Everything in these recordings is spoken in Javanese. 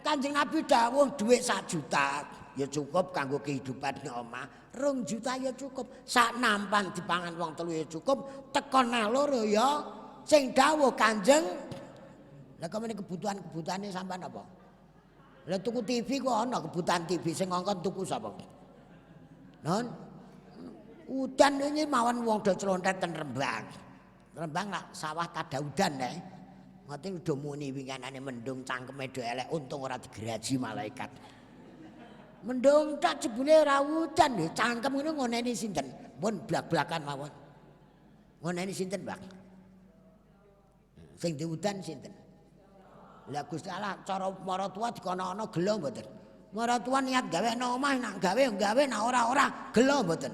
Kanjeng Nabi dawuh dhuwit 1 juta ya cukup kanggo kehidupan omah. 2 juta ya cukup. Sak nampan dipangan wong 3 ya cukup. Tekon nang loro ya sing dawuh Kanjeng. Lah kemene kebutuhan-kebutuhane sampean apa? Lah tuku TV kok ana kebutuhan TV sing ngongkon tuku sapa? Non. Udan ini mawon wong do clontet ten Rembang. Rembang lah sawah tada udan ngoten udah muni winganane mendung cangkeme do elek untung ora digeraji malaikat. Mendung tak jebule ora udan lho cangkem ngono ngoneni sinten? Mun blak-blakan mawon. Ngoneni sinten, Bang? Sing diudan sinten? Lah Gusti Allah cara maratua dikono-ono gelo mboten? Maratua niat gawe nang omah nak gawe nak ora gelo mboten?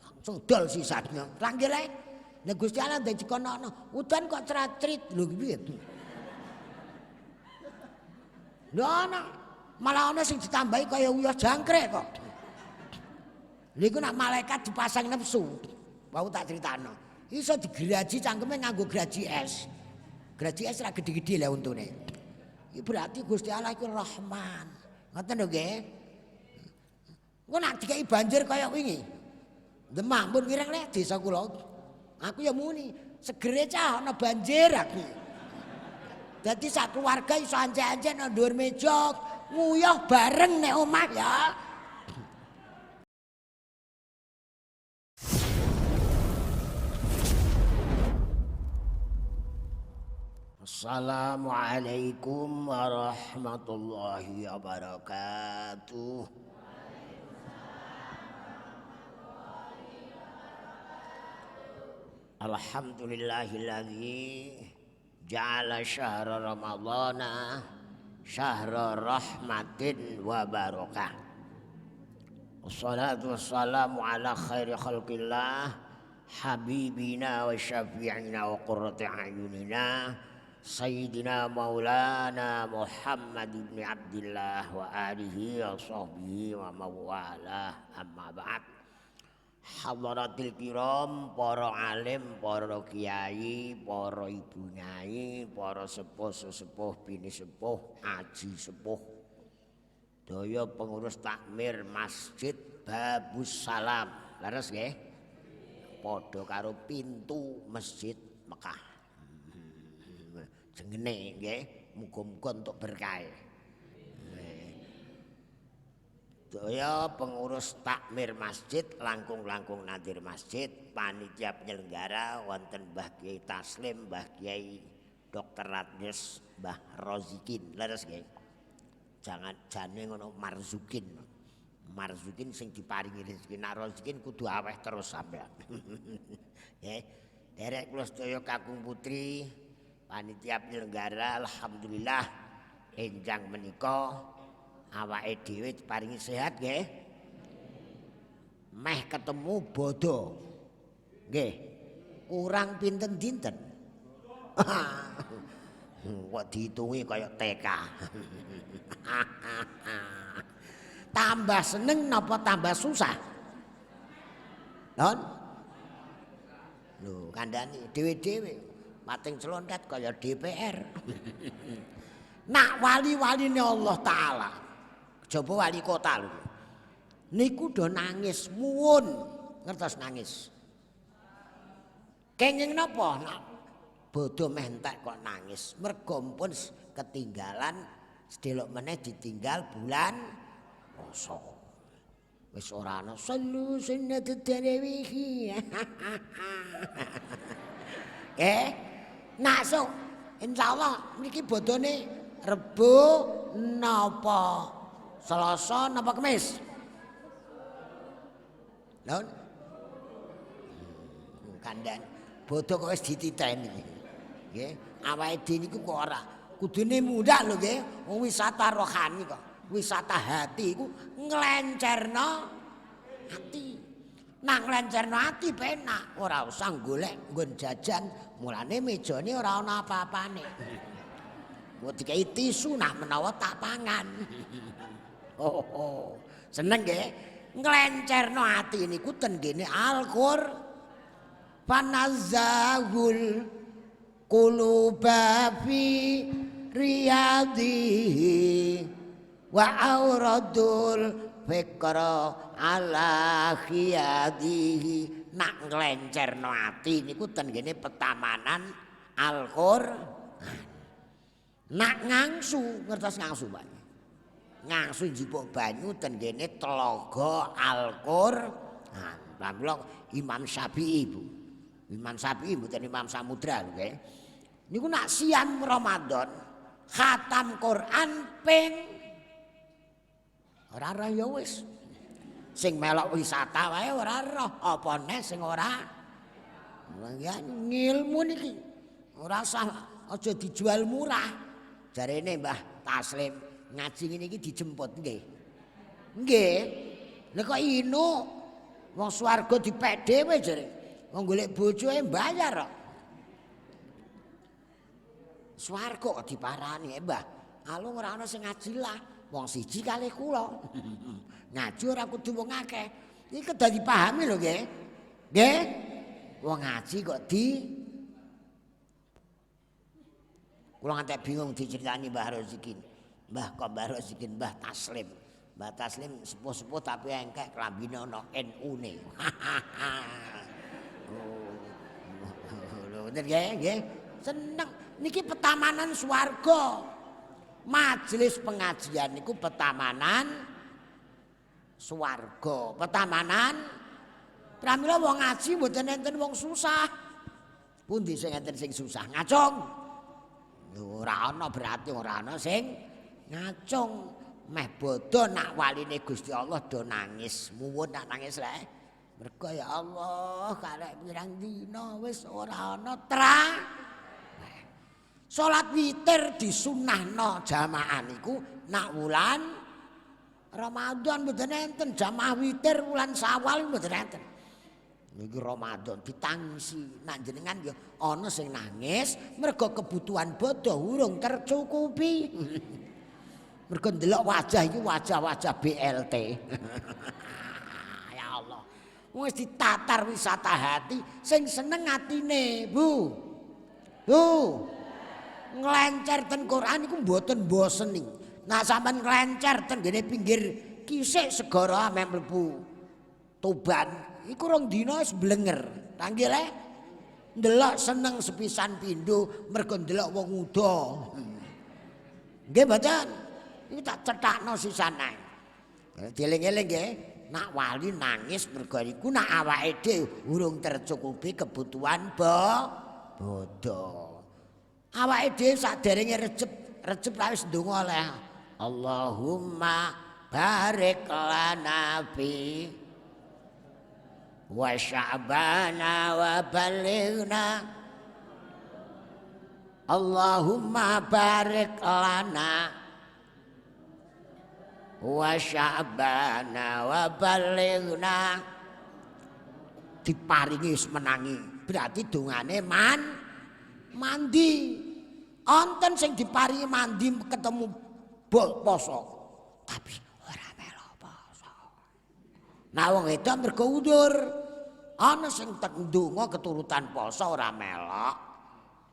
Langsung dol sisanya. Langgir ae. Lah Gusti Allah ndek dikono-ono udan kok cerat-cerit lho piye? Lho ana malah ana sing ditambahi kaya uyah jangkrik kok. Niku nak malaikat dipasang nepsu. Wau tak critakno. Iso digeraji cangkeme nganggo geraji es. Geraji es ra gede-gede lah untune. Iki berarti Gusti Allah iku Rahman. Ngoten lho nggih. Engko nak dikai banjir kaya wingi. Demak pun wireng lek desa kula. Aku ya muni, segere cah ana banjir aku. Dadi sak keluarga iso anje-anje nang dhuwur meja nguyuh bareng nek omah ya. Assalamualaikum warahmatullahi wabarakatuh. Alhamdulillahilladzi ja'ala syahra ramadhana syahra rahmatin wa barakah. Wassalatu wassalamu ala khairi khalqillah habibina wa syafi'ina wa qurrati a'yunina Sayyidina Maulana Muhammad ibn Abdillah wa alihi wa sahbihi wa mawalah amma ba'd. Hadaratil kiram, para alim, para kiai, para ibu nyai, para sepuh-sepuh, bini sepuh, aji sepuh, daya pengurus takmir masjid Babus Salam. Leres nggih? Padha karo pintu masjid Mekah. Jengene nggih, muga-muga entuk berkah. Daya pengurus takmir masjid, langkung-langkung nadir masjid, panitia penyelenggara wonten Mbah Kiai Taslim, Mbah Kiai Dr. Radnes, Mbah Rozikin. Leres nggih. Jangan jane ngono Marzukin. Marzukin sing diparingi rezeki, nek Rozikin kudu aweh terus sampean. Nggih. Derek kula sedaya kakung putri panitia penyelenggara alhamdulillah enjang menika awake dhewe diparingi sehat nggih. Meh ketemu bodo. Nggih. Kurang pinten dinten? Kok dihitungi kaya TK. Tambah seneng napa tambah susah? Don? Lho, kandhani dhewe-dhewe pating celontet kaya DPR. Nak wali-waline Allah Ta'ala, coba wali kota lho. Niku do nangis muwun, ngertos nangis. Kenging napa? Nak bodo meh entek kok nangis. Mergo pun ketinggalan sedelok meneh ditinggal bulan poso. Wis ora ana sallu sunnatul tarawih. Nak sok insyaallah niki bodone Rebo napa Selasa napa Kamis? Lho. Kandhan bodo kok wis dititeni. Nggih, awake dhewe niku kok ora kudune mundak lho nggih, wong wisata rohani kok. Wisata hati iku nglencerno ati. Nak nglencerno ati penak, ora usah golek nggon jajan, mulane mejane ora ana apa-apane. Kok dikai tisu nak menawa tak pangan. Oh. Seneng nggih. Nglencerno ati niku ten gene Al-Qur'an. Panazzahul quluba fi riyadhihi wa auradul fikra ala khiyadhihi. Nak nglencerno ati niku ten ngene petamanan Al-Qur'an. Nak ngangsu ngertos ngangsu Pak. Ngangsu njipuk banyu ten ngene telaga Al-Qur'an. Lah Imam Syafi'i Bu. Imam Syafi'i mboten Imam Samudra lho nggih. Niku nak siam Ramadan khatam Quran ping ora ya wis. Sing melok wisata wae ora roh apa neh sing ora. Ya ngilmu niki ora usah aja dijual murah. Jarene Mbah Taslim ngaji ngene iki dijemput nggih. Nggih. Nek kok inu wong swarga dipek dhewe jare. Wong golek bojoe mbayar kok. Swarga kok diparani Mbah. Alung ora ana sing ngaji lah. Wong siji kalih kula. Ngaji ora kudu wong akeh. Iki kedah dipahami lho nggih. Nggih. Wong ngaji kok kula ngantek bingung diceritani Mbah Rozikin. Mbah kok Mbah Rozikin Mbah Taslim. Mbah Taslim sepuh-sepuh tapi engkek klambine ana NU-ne. Lho bener nggih. Seneng niki petamanan swarga. Majelis pengajian niku petamanan swarga. Petamanan pramila wong ngaji mboten enten wong susah. Pundi sing enten sing susah? Ngacung. Ora ana berarti ora ana sing ngacung. Meh bodho nak waline Gusti Allah do nangis. Muwun nak nangis rek. Mergo ya Allah karek pirang dina wis ora ana salat witir disunahno jamaah niku nak wulan Ramadan mboten enten jamaah witir wulan Syawal mboten enten. Niki Ramadan ditangisi nak jenengan ya ana sing nangis mergo kebutuhan bodho urung tercukupi. Mergo ndelok wajah iki wajah-wajah BLT. Ya Allah. Wis ditatar wisata hati sing seneng atine, Bu. Bu. Nglencer ten Quran iku mboten boseni. Nah sampean nglencer ten ngene pinggir kisik segara ame mlebu Tuban iku rong dina wis blenger. Tanggih le. Ndelok seneng sepisan pindho mergo ndelok wong uda. Nggih mboten. Iki tak cetakno sisane. Dieling-eling nggih, nak wali nangis mergo iku nak awake dhewe urung tercukupi kebutuhan bodho. Awake dhewe saderenge Recep ra wis ndonga oleh Allahumma barik lana fi wa sya'bana wa balighna Allahumma barik lana wa sya'bana wa balighna diparingi wis menangi berarti dongane mandi onten sing diparingi mandi ketemu poso tapi ora melu poso. Nah wong wedok mergo undur ana sing tek ndonga keturutan poso ora melok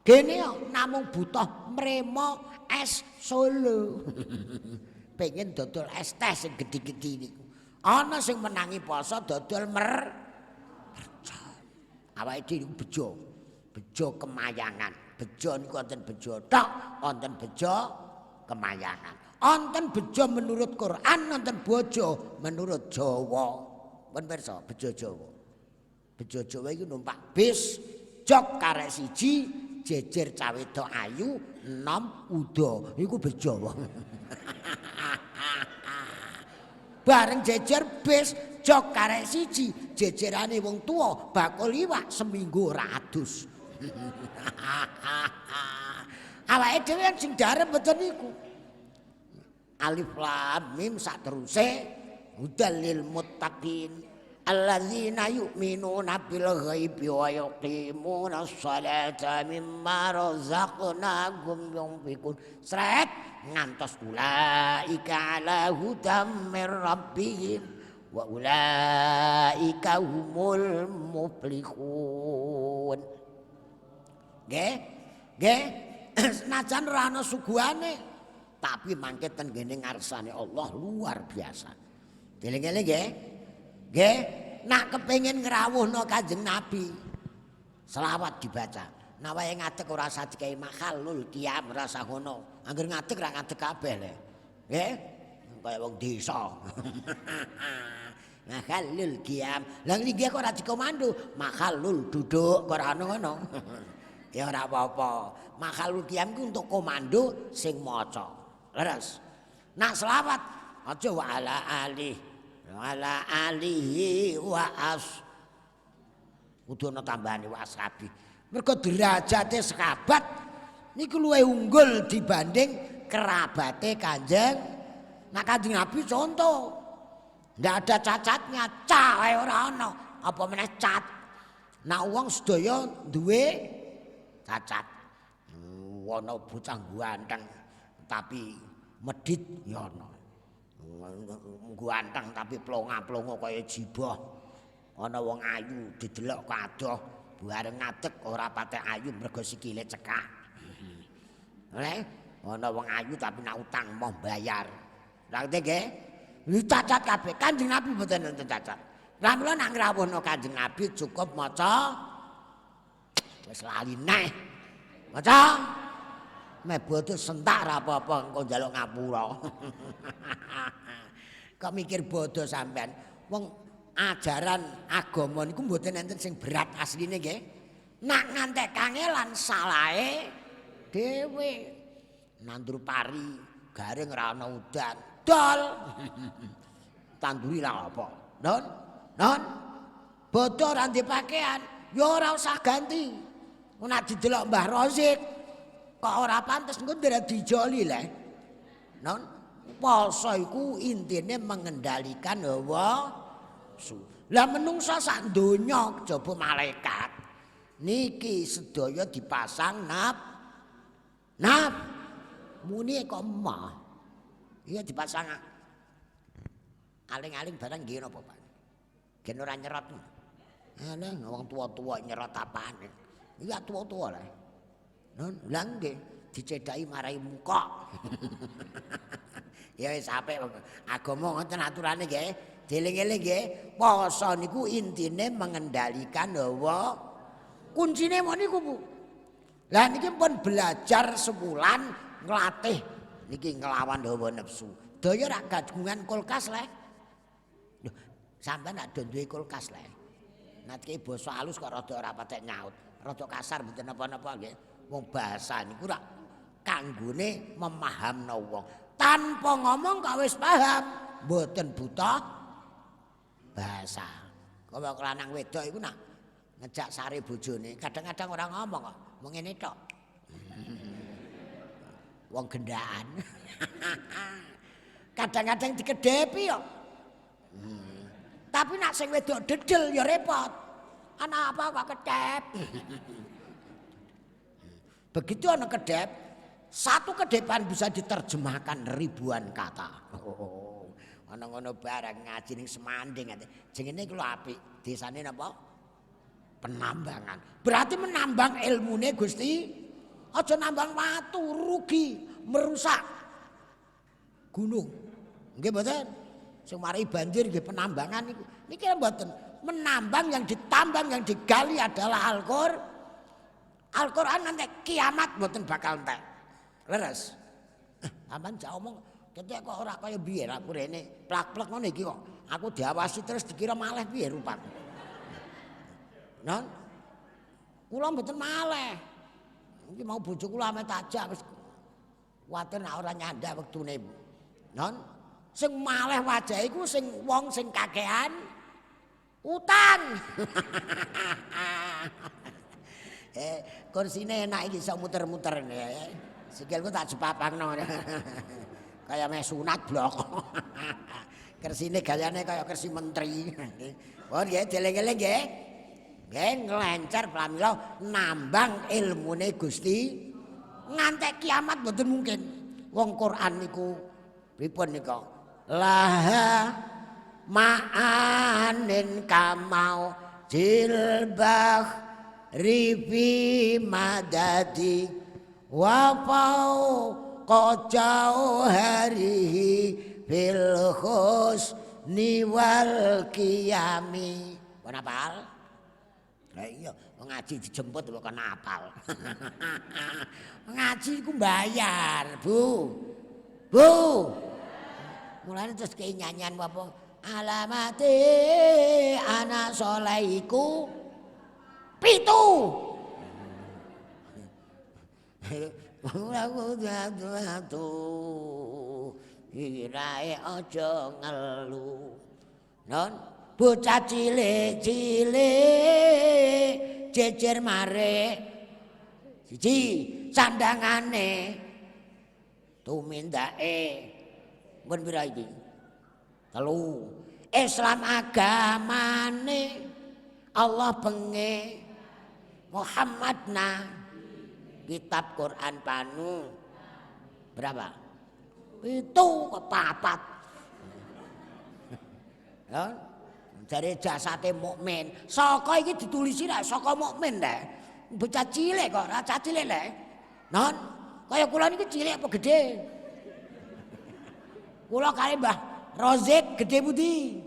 gene namung butuh mremo es Solo. Pengen dodol es teh sing gedhi-gedhi niku. Ana sing menangi poso dodol mercon. Awake dhewe bejo. Bejo kemayangan. Bejo niku wonten bejo tok, wonten bejo kemayangan. Wonten bejo menurut Quran, wonten bojo menurut Jawa. Pun pirsa bejo Jawa. Bejo Jawa iku numpak bis jog karek siji jejer cawe wedok ayu enom uda. Iku bejo. Bareng jejer bis jog karek siji jejerane wong tuwa bakul iwak seminggu ora adus. Awake dhewe sing darep mboten niku. Alif lam mim sateruse hudal lil muttaqin alladzina yu'minuna bil ghaibi wa yuqimuna sholata mimma razaqnahum yunfiqun. Sret ngantos ulaika ala hudam mir rabbihim wa ulaika humul muflihun. Nggih? Nggih? Senajan ora ana suguhane, tapi mangke ten ngene ngarsane Allah luar biasa. Eling-eling nggih. Nggih, nak kepengin ngrawuhno Kanjeng Nabi, selawat dibaca. Nah wae ngadeg ora usah dikai makhalul qiyam ora usah ngono. Angger ngadeg ra ngadeg kabeh le. Nggih? Kaya wong desa. Makhalul qiyam. Lah iki kok ora dikomando, makhalul duduk kok ora ngono. Ya ora apa-apa. Makhalul qiyam ku untuk komando sing maca. Leres. Nak selawat aja wa ala alihi wa as. Kudu ana tambahane wa ashabi. Mergo derajate sahabat niku luwih unggul dibanding kerabate Kanjeng. Nah Kanjeng Nabi contoh. Ndak ada cacatnya, cah wae ora ana. Apa meneh cat. Nah wong sedaya duwe cacat. Ana bocah ganteng tapi medit ya ana. Ganteng tapi plonga-plongo kaya jibah. Ana wong ayu didelok kadoh, bareng ngadeg ora patek ayu mergo sikile cekak. Ana wong ayu tapi nak utang mau bayar. Lah nggih, cacat kabeh. Kanjeng Nabi mboten enten cacat. Lah mula nak ngrawuhno Kanjeng Nabi cukup maca wis lali neh. Maca mebodo sentak ra apa-apa engko njaluk ngapura. Kok mikir bodoh sampean. Wong ajaran agama niku mboten enten sing berat asline nggih. Nak ngantek kangelan salahe dhewe. Nandur pari, garing ora ana udan. Dol. Tanduri lah apa? Non. Bodoh ora ndek pakaian, ya ora usah ganti. Nek didelok Mbah Rozik kok ora pantes engko ndara dijoli le. Non, poso iku intine mengendalikan hawa nafsu. Lah menungsa sak donya kejaba malaikat niki sedaya dipasang naf muni kok emah. Iya dipasang aling-aling barang nggih napa Pak? Gen ora nyerot. Alah wong tua-tua nyerot apaan? Iya tua-tua lah. Non, lha nggih dicedhaki marai muka. Ya wis apik agama ngoten aturane nggih. Dieling-eling nggih, poso niku intine mengendalikan hawa. Kuncine mon niku Bu. Lah niki pun belajar sebulan nglatih niki nglawan hawa nafsu. Daya rak gadungan kulkas le. Lho, sampean nak do duwe kulkas le. Natke basa halus kok rada ora patek nyaut. Rada kasar mboten napa-napa nggih. Wong bahasa niku rak kanggone memahamno wong. Tanpa ngomong kok wis paham, mboten buta bahasa. Kaya lanang wedok iku nak ngejak sare bojone, kadang-kadang ora ngomong kok, mung ngene tok. Wong gendaan. Kadang-kadang dikedepi kok. Tapi nak sing wedok dedel ya repot. Ana apa kok kedep. Begitu ana kedep, satu kedepan bisa diterjemahkan ribuan kata. Ana ngono barang ngaji ning Semanding jenenge iku lho apik. Desane napa? Penambangan. Berarti menambang ilmune Gusti. Aja nambang watu rugi, merusak gunung. Nggih mboten? Sing mari banjir nggih penambangan niku. Niki mboten. Menambang yang ditambang yang digali adalah Al-Qur'an nanti kiamat mboten bakal entek. Leres. Sampeyan jak omong ketek kok ora kaya biyen aku rene plak-plak ngono iki kok. Aku diawasi terus dikira maleh piye rupaku. Non. Kula mboten maleh. Iki mau bojo kula ame tajak wis kuwatir nek ora nyandak wektune. Non. Sing maleh wajahe iku sing wong sing kakean utang. Kursine enak iki iso muter-muter sikilku tak jepapangno. Kaya meh sunat blok. Kersine gayane kaya kersi menteri. Oh nggih dieling-eling nggih. Nggih nglencer pramila nambang ilmune Gusti ngantek kiamat mboten mungkin. Wong Quran niku pripun nika? Laha ma'anin kamau jilbah rifi madadi wafau qajau harihi bil husni wal qiyami. Kon apal? Lah iya, ngaji dijemput kok kon apal. Ngaji iku bayar, Bu. Bu. Mulane terus kei nyanyian apa? Alamate anak soleh iku 7. Aku jatuh irae aja ngelu. Non bocah cilik-cilik jejer mare siji sandangane tumindake mun pira iki 3 Islam agamane Allah benge Muhammad kitab Quran panu berapa? 7 kok 4. Ya. Dari jasate mukmin. Saka iki ditulisi ra saka mukmin ta. Bocah cilik kok, ra cilik lek. Non, kaya kula niki cilik apa gedhe? Kula kali Mbah Rozik gedhe pundi?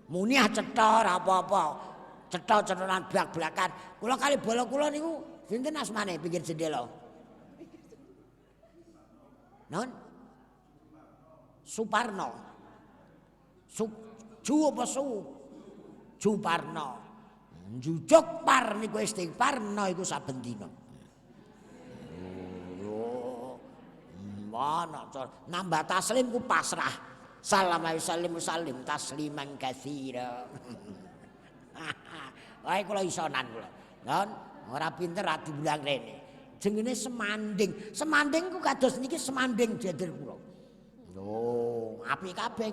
Muni cetha ra apa-apa. Cetha-cethanan blak-blakan. Kula kali bola kula niku sinten asmane pinggir jendela? Non? Suparno. Ju apa su? Juparno. Njujuk par niku istighfar iku saben dina. Mana nambah taslim ku pasrah. Assalamualaikum salim tasliman katsira. Wae kula isonan kula. Non, ora pinter ati bulang rene. Jenenge semanding. Semanding ku kados niki semanding jeder kula. Lho, apik kabeh.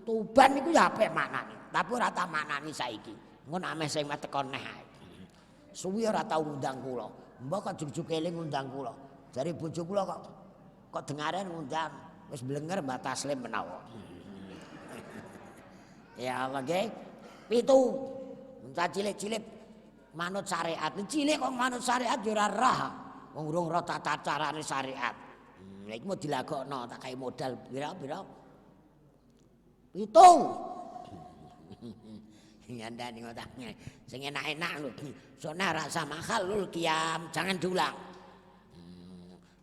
Tuban niku ya apik maknane, tapi ora tak maknani saiki. Engko nek ameh sing teko neh ae. Suwi ora tau ngundang kula. Mbok kok jujuk eling ngundang kula. Jare bojo kula kok dengaren ngundang. Wis blenger Mbak Taslim menawa. Ya Allah nggih. 7. Entah cilik-cilik manut syariat. Cilik kok manut syariat ya ora rah. Wong urung ora tata carane syariat. Lah iki mau dilagokno tak kai modal pira-pira. 7. Nyandani ngotaknya. Sing enak-enak lho. Sona rasa makhalul qiyam, jangan diulang.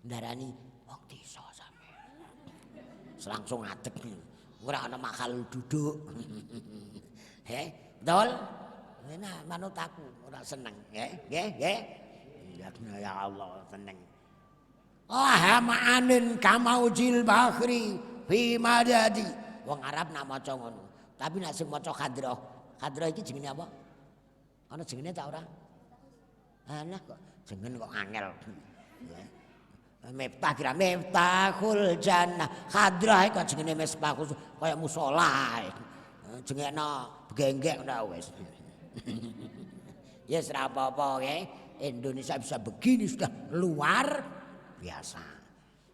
Ndarani wong desa sampean. Langsung ngadeg. Ora ana makhalul duduk. Betul? Nah, manut aku ora seneng, nggih. Ya Allah, seneng. Ma'anin kamaujil bakhri fi madadi. Wong Arab nak maca ngono. Tapi nek sing maca Khadrah. Khadrah iki jenenge apa? Ana jenenge ta ora? Ana kok jeneng kok angel. Miftah kira Miftahul Jannah. Khadrah kok jenenge Misbahul kaya musala. Jengekno begenggek ora wis. Ya ora apa-apa nggih. Indonesia bisa begini sudah luar biasa.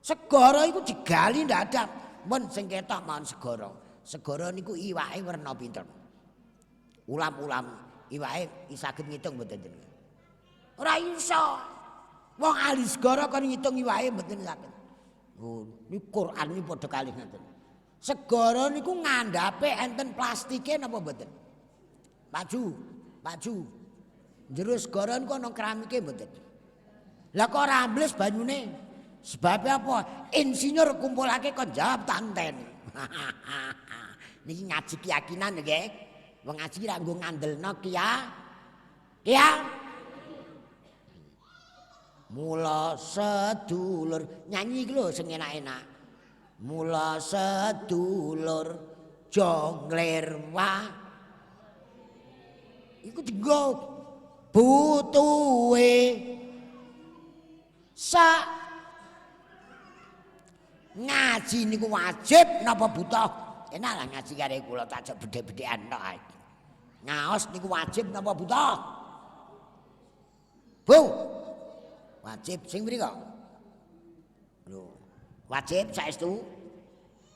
Segara iku digali ndak ada. Mun sing ketok mawon segara. Segara niku iwake werna pinten? Ulam-ulam iwake saged ngitung mboten jenengan. Ora iso. Wong ahli segara kon ngitung iwake mboten saged. Oh, niku Quran iki padha kalih ngoten. Segara niku ngandhape enten plastike napa mboten? Maju. Jero segara niku ana keramike mboten. Lah kok ora ambles banyune? Sebabnya apa? Insinyur kumpulake kon jawab tanten. Niki ngaji keyakinan nggih. Wong ngaji ra nggo ngandelno Mula sedulur nyanyi iki lho sing enak-enak. Mula sedulur jonglerwa. Iku dienggo butuhe ngaji niku wajib napa butuh? Enak lah ngaji kare kula tak jek bedhe-bedhean tok ae. Ngaos niku wajib napa butuh? Bu. Wajib sing mriko. Lho, wajib saestu.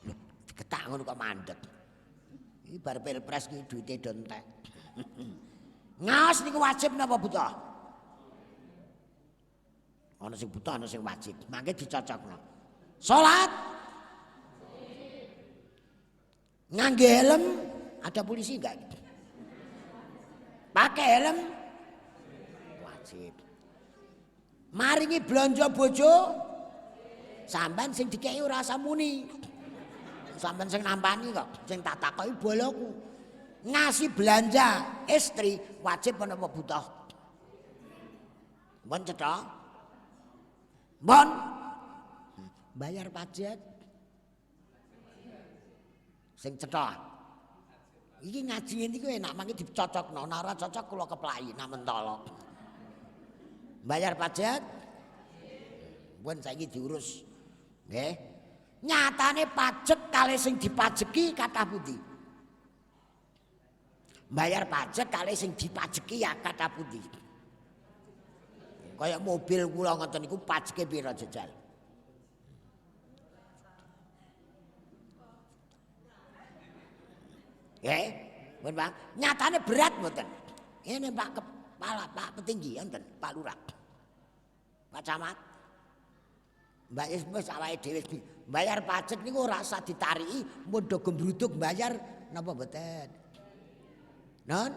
Lho, diketak ngono kok mandeg. Iki bar pilpres ki duwite do entek. Ngaos niku wajib napa butuh? Ana sing buta, ana sing wajib. Mangke dicocokno. Salat ngangge helm, ada polisi enggak? Pakai helm wajib. Maringi blanja bojo sampean sing dikeki ora usah muni. Sampean sing nampani kok, sing tak takoki boloku. Ngasih belanja istri wajib apa buta? Mbon cetha? Mbon bayar pajak. Sing cetha. Iki ngaji ngene iki enak mangke dicocokno, nek ora cocok kula keplayi nak mentolo. Bayar pajak. Mbon saiki diurus. Nggih. Nyatane pajak kalih sing dipajeki kathah pundi? Bayar pajak kalih sing dipajeki ya kathah pundi? Kayak mobil kula ngoten niku pajeke pira jejal? Nggih, pun Bang. Nyatane berat mboten. Ini Pak Kepala, Pak Petinggi enten, Pak Lurah. Pak Camat. Mbak wis awake dhewe bayar pajak niku ora usah ditariki, mun do gembruduk bayar napa mboten? Non?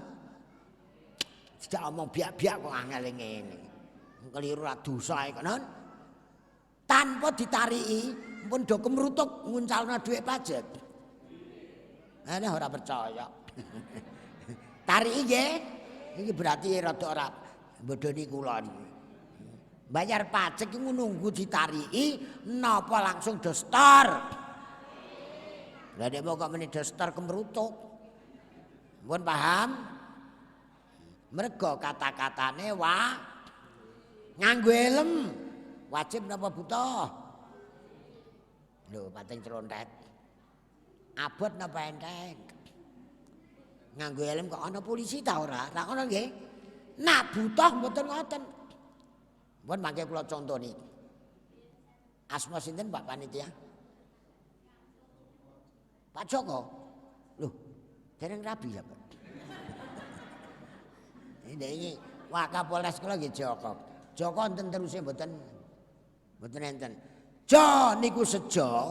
Tidak omong biak-biak kok angel ngene. Keliru ra dosa kok non. Tanpa ditariki, mun do kemrutuk nguncalno dhuwit pajak. Ana ora percaya. Tariki nggih. Iki berarti rada ora bodoni kula niki. Bayar pajak iku nunggu ditariki napa langsung dostor. Lah nek kok meneh dostor kemrutuk. Mun paham? Mergo kata-katane nganggo helm wajib napa buta? Lho pating celontet. Abot napa enteng? Nganggo helm kok ana polisi ta ora? Ra ngono nggih. Nak buta mboten ngoten. Pun mangke kula contoni. Asma sinten Pak Panitia? Pak Joko. Loh, dereng rabi ya, Pak. Ini Wakapolres kula nggih Joko. Joko enten teruse mboten enten. Jo niku sejo,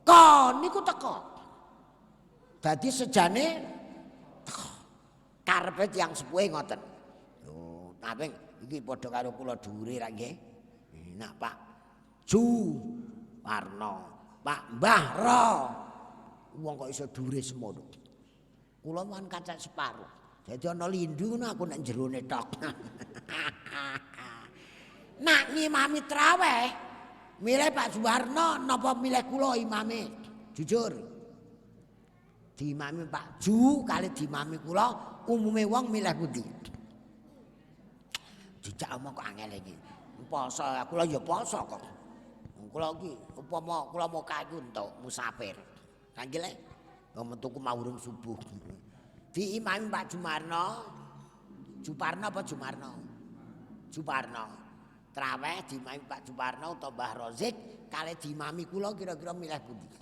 ko niku teko. Dadi sejane teko. Karepe tiyang sepuhe ngoten. Lho, tapi iki padha karo kula dhuwure ra nggih. Nak Pak Ju Warno, Pak Mbah Ro. Wong kok iso dhuwure semono. Kula man kacak separuh. Dadi ana lindu ngono aku nek jerone tok. Nak ngimami traweh, milih Pak Suwarno napa milih kula imame? Jujur. Diimami Pak Ju kali diimami kula umume wong milih pundi? Dijak omong kok angel iki. Poso kula ya poso kok. Kula iki upama kula mau kayu entuk musafir. Kanggih lek metuku mau urung subuh. Diimami Pak Jumarno. Juparno apa Jumarno? Juparno. Traweh diimami Pak Juparno utawa Mbah Rozik kali diimami kula kira-kira milih pundi?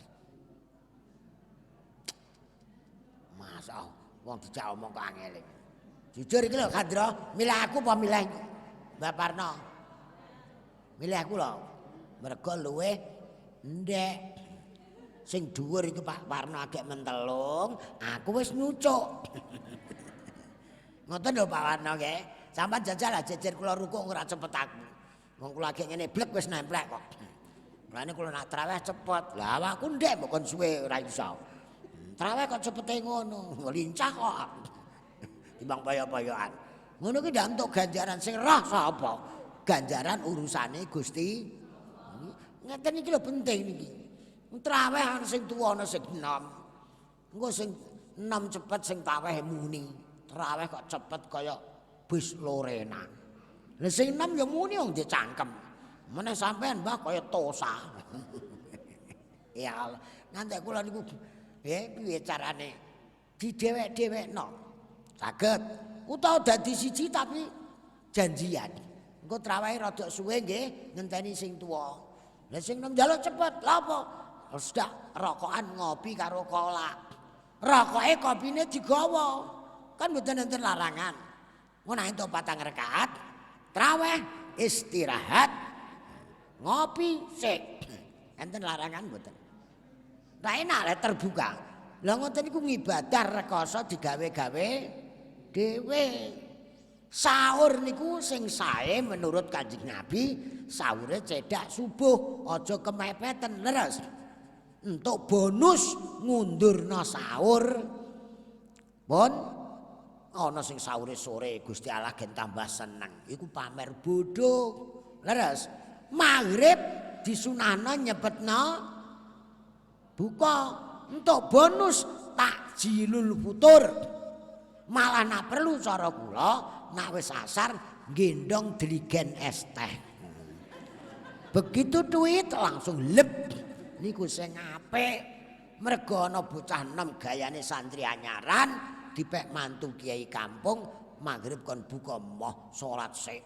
Masa wong dijak omong kok angel iki. Jujur iki lho Kandra, milih aku apa milih Mbak Parno? Milih aku lho. Mergo luweh ndek. Sing dhuwur iku Pak Parno agek mentelung, aku wis nyucuk. Ngoten lho Pak Parno nggih. Sampeyan jajal lah jejer kula rukuk ora cepet aku. Wong kula agek ngene blek wis nemplek kok. Mulane kula nak traweh cepet. Lah awakku ndek mbok kon suwe ora iso. Traweh kok cepete ngono, lincah kok. Timbang paya-payaan. Ngono ki ndak entuk ganjaran sing roh sapa? Ganjaran urusane Gusti. Ngeten iki lho penting niki. Traweh ana sing tuwa ana sing enom. Engko sing enom cepet sing traweh muni. Traweh kok cepet kaya bis Lorena. Lah sing enom ya muni wong dicangkem. Meneh sampean Mbah kaya Tosa. Ya Allah, ngantek kula niku piye carane didewek-dewekno. Saged utawa dadi siji tapi janjian. Engko trawehe rada suwe nggih ngenteni sing tuwa. Lah sing enom njaluk cepet. Lha apa? Sedak rokokan ngopi karo kolak. Rokoke kopine digawa. Kan mboten enten larangan. Ngono entuk 4 rakaat. Traweh istirahat Ngopi sik. Enten larangan mboten? Lah enak lek terbuka. Lah ngoten niku ngibadah rekoso digawe-gawe dhewe. Sahur niku sing sae menurut Kanjeng Nabi, sahure cedak subuh, aja kemepeten leres. Entuk bonus ngundurna sahur. Pun ana sing sahure sore Gusti Allah gen tambah seneng. Iku pamer bodho. Leres. Maghrib disunahna nyepetna buka. Entuk bonus takjilul futur. Malah nak perlu cara kula nak wis asar gendong deligen es teh. Begitu duit langsung lep. Niku sing apik. Mergo ana bocah enom gayane santri anyaran dipek mantu kiai kampung maghrib kon buka moh salat sik.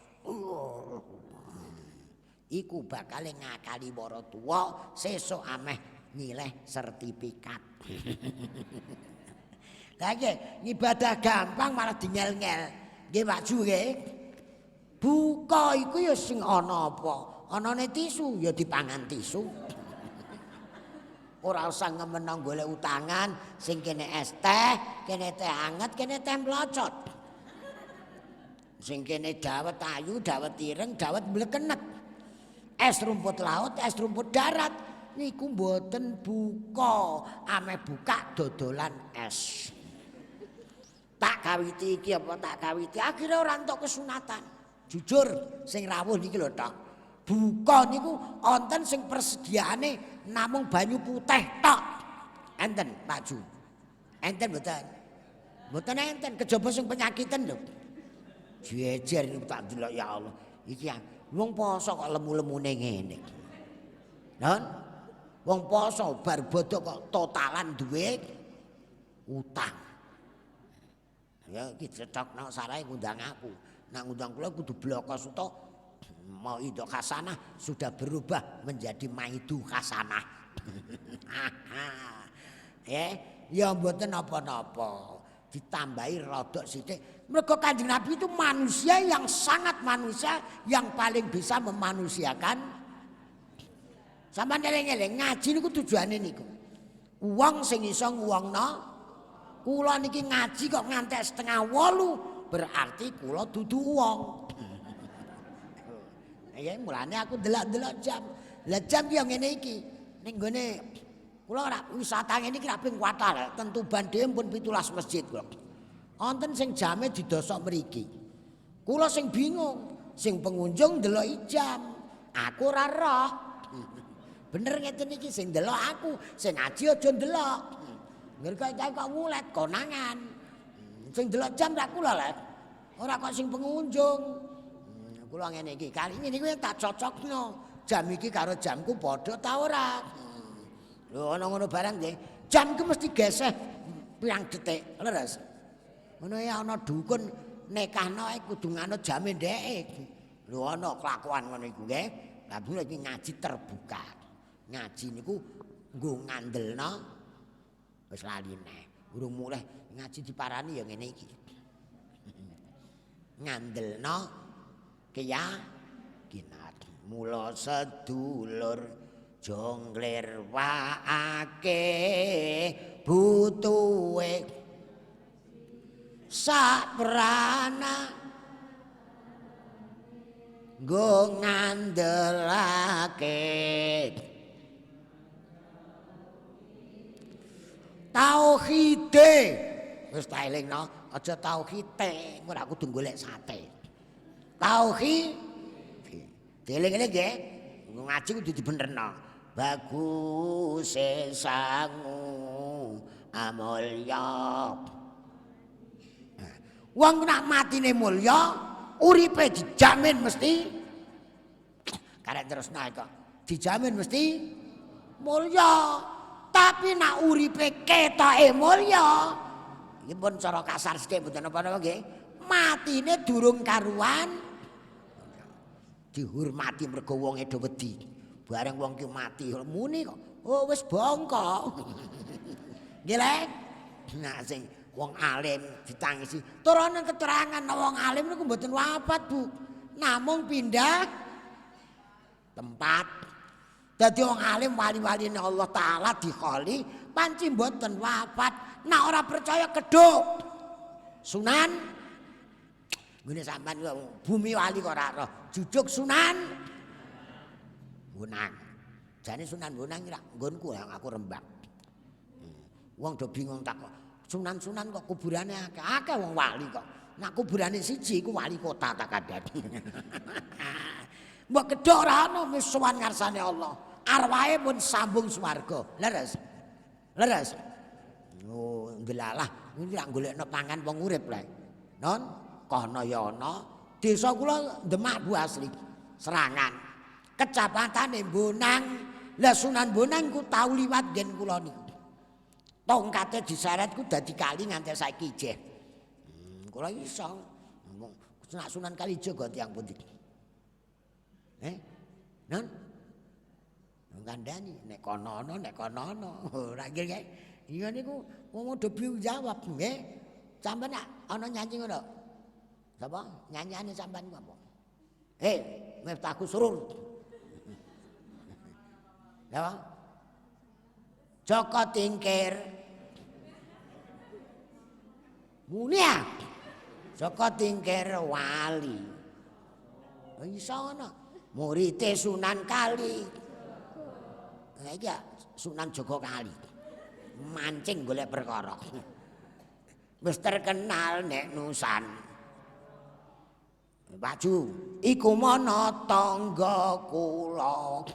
Iku bakal ngakali para tuwa sesuk ameh nyileh sertifikat. Lah nggih ibadah gampang malah dinyel-nyel. Nggih Pak Ju nggih. Buka iku ya sing ana apa? Anane tisu ya dipangan tisu. Ora usah ngemeno golek utangan sing kene es teh, kene teh anget, kene teh mlocot. Sing kene dawet ayu, dawet ireng, dawet mlekenet. Es rumput laut, es rumput darat. Niku mboten buka, ameh buka dodolan es. Tak kawiti iki apa tak kawiti akhirnya ora entuk kesunatan. Jujur sing rawuh niki lho tok. Buka niku wonten sing persediaane namung banyu putih tok. Enten Pak Ju. Enten mboten? Mboten enten kejaba sing penyakiten lho. Jejer niku tak delok ya Allah. Iki wong poso kok lemu-lemune ngene. Non? Wong poso bar bodho kok totalan duwe utang. Ya iki cetokno sarae ngundang aku. Nak ngundang kula kudu blokos uta mau itu hasanah sudah berubah menjadi maidu hasanah. Ya mboten napa-napa. Ditambahi rodok sithik. Mergo Kanjeng Nabi itu manusia yang sangat manusia yang paling bisa memanusiakan. Sampeyan eling-eling ngaji niku tujuane niku. Wong sing iso nguwongno kula niki ngaji kok ngantek 7:30 berarti kula dudu wong. Ya mulane aku delok-delok jam. Lah jam yo ngene iki. Ning gone kula ora wisata ngene iki ra ping kuatal, ten Tuban dhewe pun 17 masjid kula. Wonten sing jame didosok mriki. Kula sing bingung, sing pengunjung ndelok jam. Aku ora roh. Bener ngeten iki sing ndelok aku, sing ngaji aja ndelok. Ngerti kok ngulet konangan. Sing ndelok jam ra kula lek. Ora kok sing pengunjung. Kula ngene iki, kali ini niku tak cocokno. Jam iki karo jamku padha ta ora? Lho ana ngono barang nggih. Jam ku mesti geseh pirang detik, leres. Ngono ya ana dukun nekahno kudu nganut jame ndeke. Lho ana kelakuan ngono iku nggih. Lah iki ngaji terbuka. Ngaji niku nggo ngandelno wis lali neh. Urung mulih ngaji diparani ya ngene iki. Ngandelno keyakinan. Mula sedulur jongler waake butuhe saprana nggo ngandelake tauhide. Wis tak elingno, aja tauhite, ora kudu golek sate. Tauhid dieling-eling nggih. Ngaji kudu dibenerno. Bagus sangu amulya. Wong nak matine mulya, uripe dijamin mesti karek terus naik kok. Dijamin mesti mulya. Tapi nak uripe ketoke mulya, iki pun cara kasar sithik mboten apa-apa nggih. Matine durung karuan dihormati mergo wonge do wedi. Bareng wong ki mati muni kok. Oh wis bongkok. Nggih Le. Nah sing wong alim ditangisi. Turunan keterangan wong alim niku mboten wafat, Bu. Namung pindah tempat. Dadi wong alim wali-waline Allah taala dikholi panci mboten wafat. Nek ora percaya kedhuk. Sunan ngene sampean bumi wali kok ora roh. Jujuk Sunan Bonang. Jane Sunan Bonang iki nggonku yang aku Rembang. Wong do bingung takok. Sunan-sunan kok kuburane akeh wong wali kok. Nak kuburane siji iku wali kota tak kadani. Mbok kedhok ora ana wis sowan ngarsane Allah. Arwahe pun sambung swarga. Leres. Leres. Oh, ndelalah iki lak golekno pangan wong urip lek. Non, kono ya ana. Desa kula Demak Bu asli. Serangan. Kecapatane Bonang. Lah Sunan Bonang ku tau liwat gen kula niku. Tongkate diseret ku dadi kali nganti saiki jeh. Kula iso. Nak Sunan Kalijaga kok tiyang pundi? Non? Ngandani nek kono ana nek kono ana. Ora nggih kae. Iya niku wong do bingung jawab nggih. Sampeyan ana nyanyi ngono. Sapa? Nyanyiane sampean ku apa? Miftahku Surur. Ya. Joko Tingkir. Munia. Joko Tingkir wali. Iso ngono. Murite Sunan Kali. Nah iki Sunan Joko Kali. Mancing golek perkara. Wis terkenal nek Nusan. Baju iku mana tangga kula.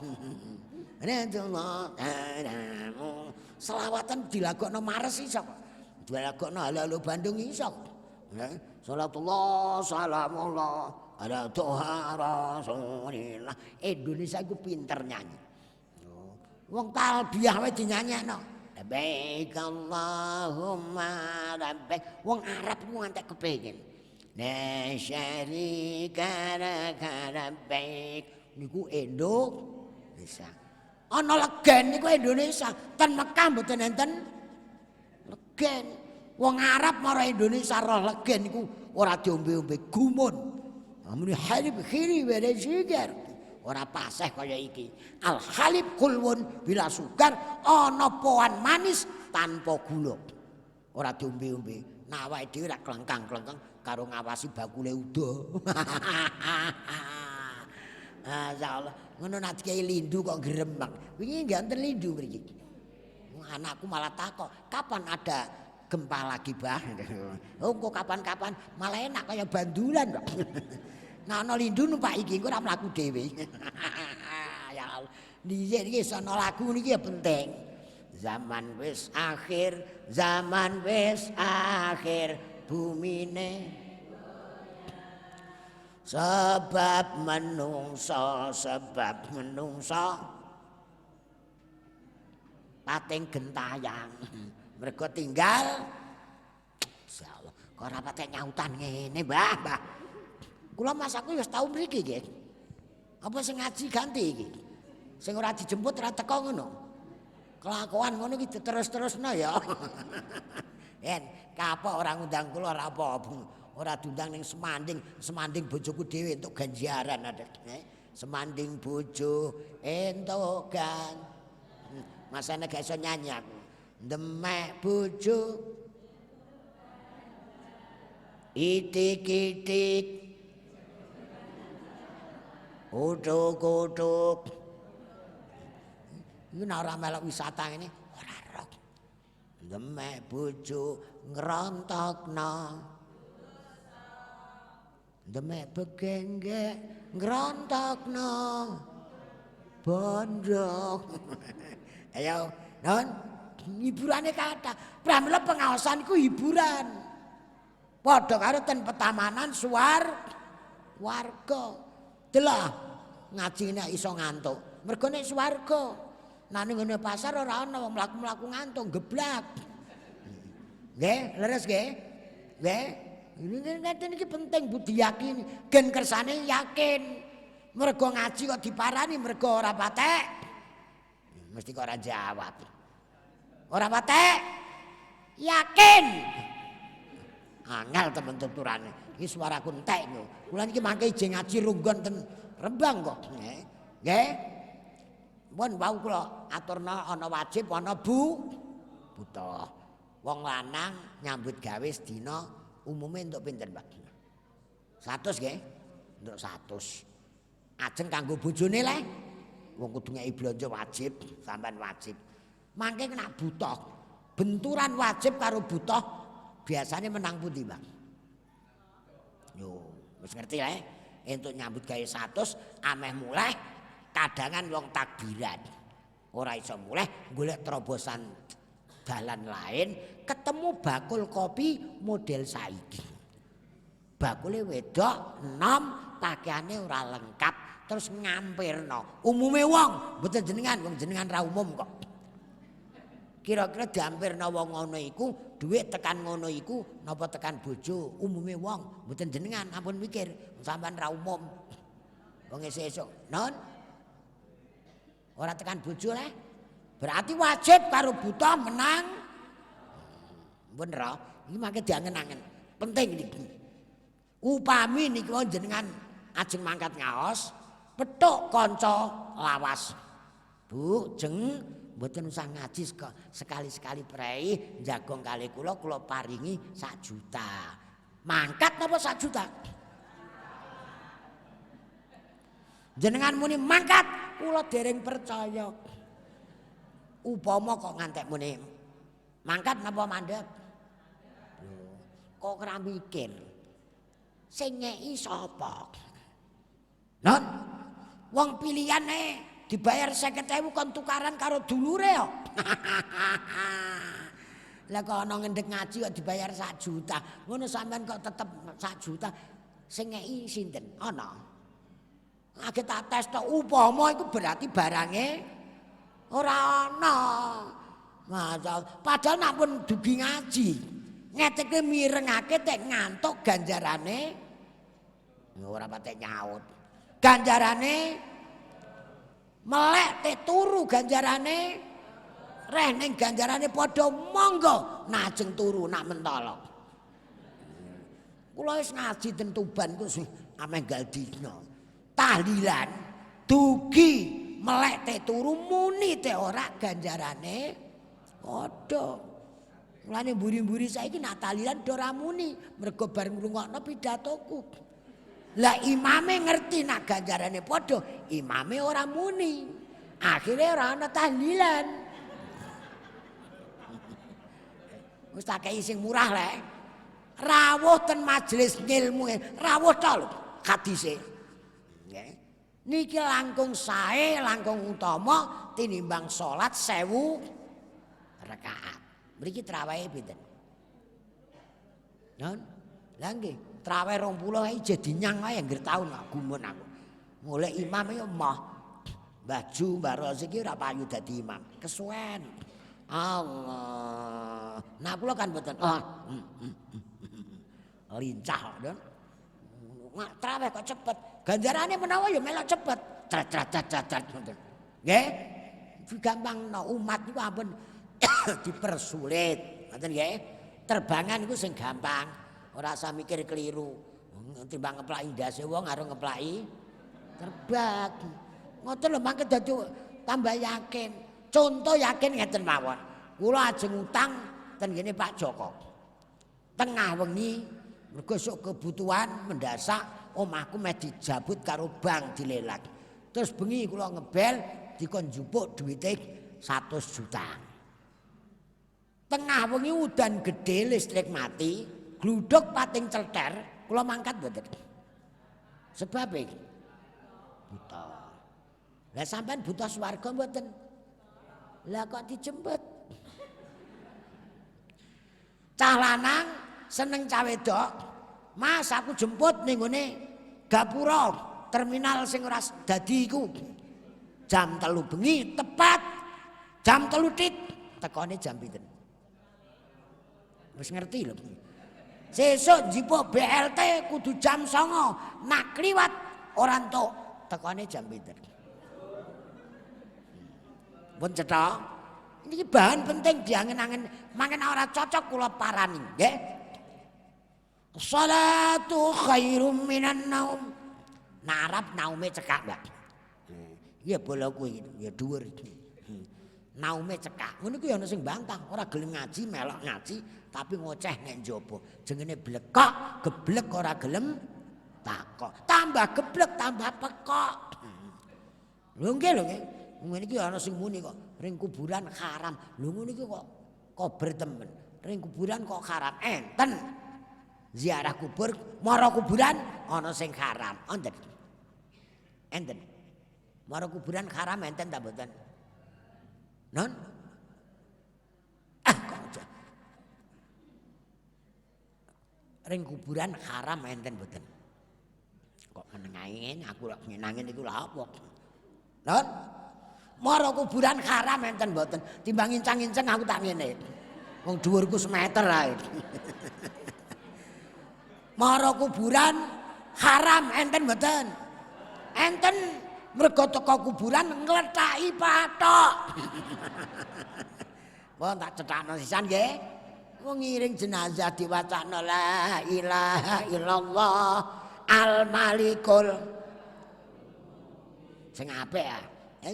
Selawatan dilagokno Mares iso. Dilagokno halo Bandung iso. Salatullah salamullah ala toha rasulillah. Indonesia iku pinter nyanyi. Wong talbiyah wae dinyanyekno. Labbaik Allahumma labbaik. Wong Arab ku ngantek kepengin. La syarika laka labbaik. Niku Indonesia. Ana legen niku Indonesia. Ten Mekah mboten enten legen. Wong Arab marang Indonesia roh legen niku ora diombe-ombe gumun. Amune halib khiri wa sigar. Ora paseh kaya iki. Al halib kulwun bila sugar ana poan manis tanpa gula. Ora diombe-ombe. Nah awake dhewe rak klengkang-klengkang karo ngawasi bakule udo. Masyaallah. Ngono nek kiai lindu kok gremeng. Wingi ganten lindu mriki. Anakku malah takok, "Kapan ada gempa lagi, Bah?" Oh, kok kapan-kapan malah enak kaya bandulan kok. Nah ana lindu numpak iki engko ora mlaku dhewe. Ya Allah. Dhisik iki sono lagu niki ya penting. Zaman wis akhir bumine sebab menungso pating gentayang mergo tinggal insyaallah kok ora patek nyautan ngene Mbah. Kula masaku wis tau mriki nggih. Apa sing ngaji ganti iki? Sing ora dijemput ora teko ngono. Kelakuan ngono iki terus-terusno ya. Yen kapok ora ngundang kula ora apa-apa. Ora diundang ning semanding bojoku dhewe entuk ganjaran ada. Semanding bojo entuk gan. Masane gak iso nyanyi aku. Demek bojo itik-itik utuk-utuk. Iki nek ora melok wisata ngene ora roh. Demek bojo ngrontokno. Demek begengge ngrontokno. Bondo. Ayo, non hiburane kathah. Pramila pengaosan iku hiburan. Padha karo ten petamanan warga. Delah ngaji nek iso ngantuk. Mergo nek swarga. Nang ngene pasar ora ana wong mlaku-mlaku ngantuk geblak. Nggih, leres nggih? Nggih. Ini ngeten iki penting budi yakin, gen kersane yakin. Mergo ngaji kok diparani mergo ora patek. Mesti kok ora jawab. Ora patek? Yakin. Angel temen tuturane. Iki suaraku entek lho. Kula niki mangke ijeng ngaji runggon ten Rembang kok. Nggih. Mun wau kula aturna ana wajib ana buta. Wong lanang nyambut gawe sedina umume entuk pinten, Pak? 100 nggih. Entuk 100. Ajeng kanggo bojone le. Wong kudu ngeki blanja wajib, sampean wajib. Mangke kena buta. Benturan wajib karo buta biasane menang pundi, Pak? Yo, wis ngerti le. Entuk nyambut gawe 100 ameh mulai kadangan wong takbiran. Ora iso mulai golek terobosan dalan lain, ketemu bakul kopi model saiki. Bakule wedok enom, pakaiane ora lengkap, terus ngampirno. Umume wong, mboten jenengan, wong jenengan ra umum kok. Kira-kira diampirno wong ngono iku, dhuwit tekan ngono iku napa tekan bojo, umume wong, mboten jenengan, ampun mikir, sampean ra umum. Wong esuk-esuk, non? Ora tekan bojo le. Berarti wajib karo buta menang. Bener, iki mangke diangen-angen. Penting niki. Upami niki jenengan ajeng mangkat ngaos, petuk kanca lawas. Bu, jeng mboten usah ngaji sekali-sekali prei njagong kali kula paringi 1 juta. Mangkat napa 1 juta? Jenengan muni mangkat, kula dereng percaya. Upama kok ngantek muni mangkat napa mandhap? Kok ora mikir. Sing ngeki sapa? Non, wong pilihane dibayar 50.000 kon tukaran karo dulure kok. Lah kok ana ngendhek ngaji kok dibayar 1 juta. Ngono sampean kok tetep 1 juta. Sing ngeki sinten? Ana. Age tak tes tok upama iku berarti barange ora ana. Padahal nek pun dugi ngaji, ngeteke mirengake tek ngantuk ganjarane ora patek nyaut. Ganjarane melek te turu ganjarane reh ning ganjarane padha monggo najeng turu nak mentolo. Kula wis ngaji ten Tuban ku ameh gal dina. Tahlilan dugi melek te turu muni te ora ganjarane padha. Mulane mburi-mburi saiki nak tahlilan do ora muni mergo bar ngrungokno pidatoku. Lah imame ngerti nak ganjarane padha, imame ora muni. Akhire ora ana tahlilan. Wis tak kei sing murah le. Rawuh ten majelis ngilmu, rawuh to lho hadise. Nggih. Niki langkung sae, langkung utama tinimbang salat 1000 rakaat. Mriki trawehe pinten? Non? Lah nggih, traweh 20 ae jadi nyang wae anggere taun gumun aku. Golek imam ya moh. Mbah Ju, Mbah Rozi iki ora payu dadi imam. Kesuwen. Allah. Nah kula kan mboten lincah don. Mak traweh kok cepet. Ganjarane menawa ya melok cepet. Trat ngoten. Nggih? Gampangno umat niku ampun dipersulit. Ngoten nggih. Terbangan iku sing gampang. Ora usah mikir keliru. Timbang ngeplaki ndase wong karo ngeplaki terbang. Ngoten lho mangke dadi tambah yakin. Contoh yakin ngeten mawon. Kula ajeng utang ten ngene Pak Joko. Tengah wengi mergo sok kebutuhan mendasak omahku meh dijabut karo bank dilelang. Terus bengi kula ngebel dikon njupuk duwite 100 juta. Tengah wengi udan gede listrik mati, gluduk pating celter, kula mangkat mboten. Sebab iki buta. Lah sampean buta swarga mboten? Lah kok dijemput? Cah lanang seneng cah wedok. Mas aku jemput ning ngene gapura terminal sing ora dadi iku. Jam 3 bengi tepat jam 3 tit tekone jam pinten? Wis ngerti lho. Sesuk njipuk BLT kudu jam 09.00. Nak kliwat ora entuk tekone jam pinten? Pun cetha. Ini bahan penting diangen-angen. Mangken ora cocok kula parani, nggih. Shalatu khairum minan naum. Narap naume cekak, Mbak. Ya bola kuwi ya dhuwur. Naume cekak. Ngono kuwi ana sing bantah, ora gelem ngaji, melok ngaji tapi ngoceh nek njaba. Jenenge blekok, geblek ora gelem takok. Tambah geblek tambah pekok. Lho nggih lho nggih. Ngene iki ana sing muni kok ring kuburan haram. Lho ngono iki kok kober temen. Ring kuburan kok haram. Enten. Ziarah kubur, mara kuburan ana sing haram. Enten. Enten. Mara kuburan haram enten ta mboten? Non? Kok aja. Ring kuburan haram enten mboten? Kok menengahin aku lak nyenangin iku lha apa? Non? Mara kuburan haram enten mboten? Timbang incang-inceng aku tak ngene. Wong dhuwurku semeter ae. Mara kuburan haram enten mboten? Enten mergo teko kuburan nglethaki pathok. Wong tak cetakno sisan nggih. Wong ngiring jenazah diwacana la ilaha illallah al malikul. Sing apik ah. La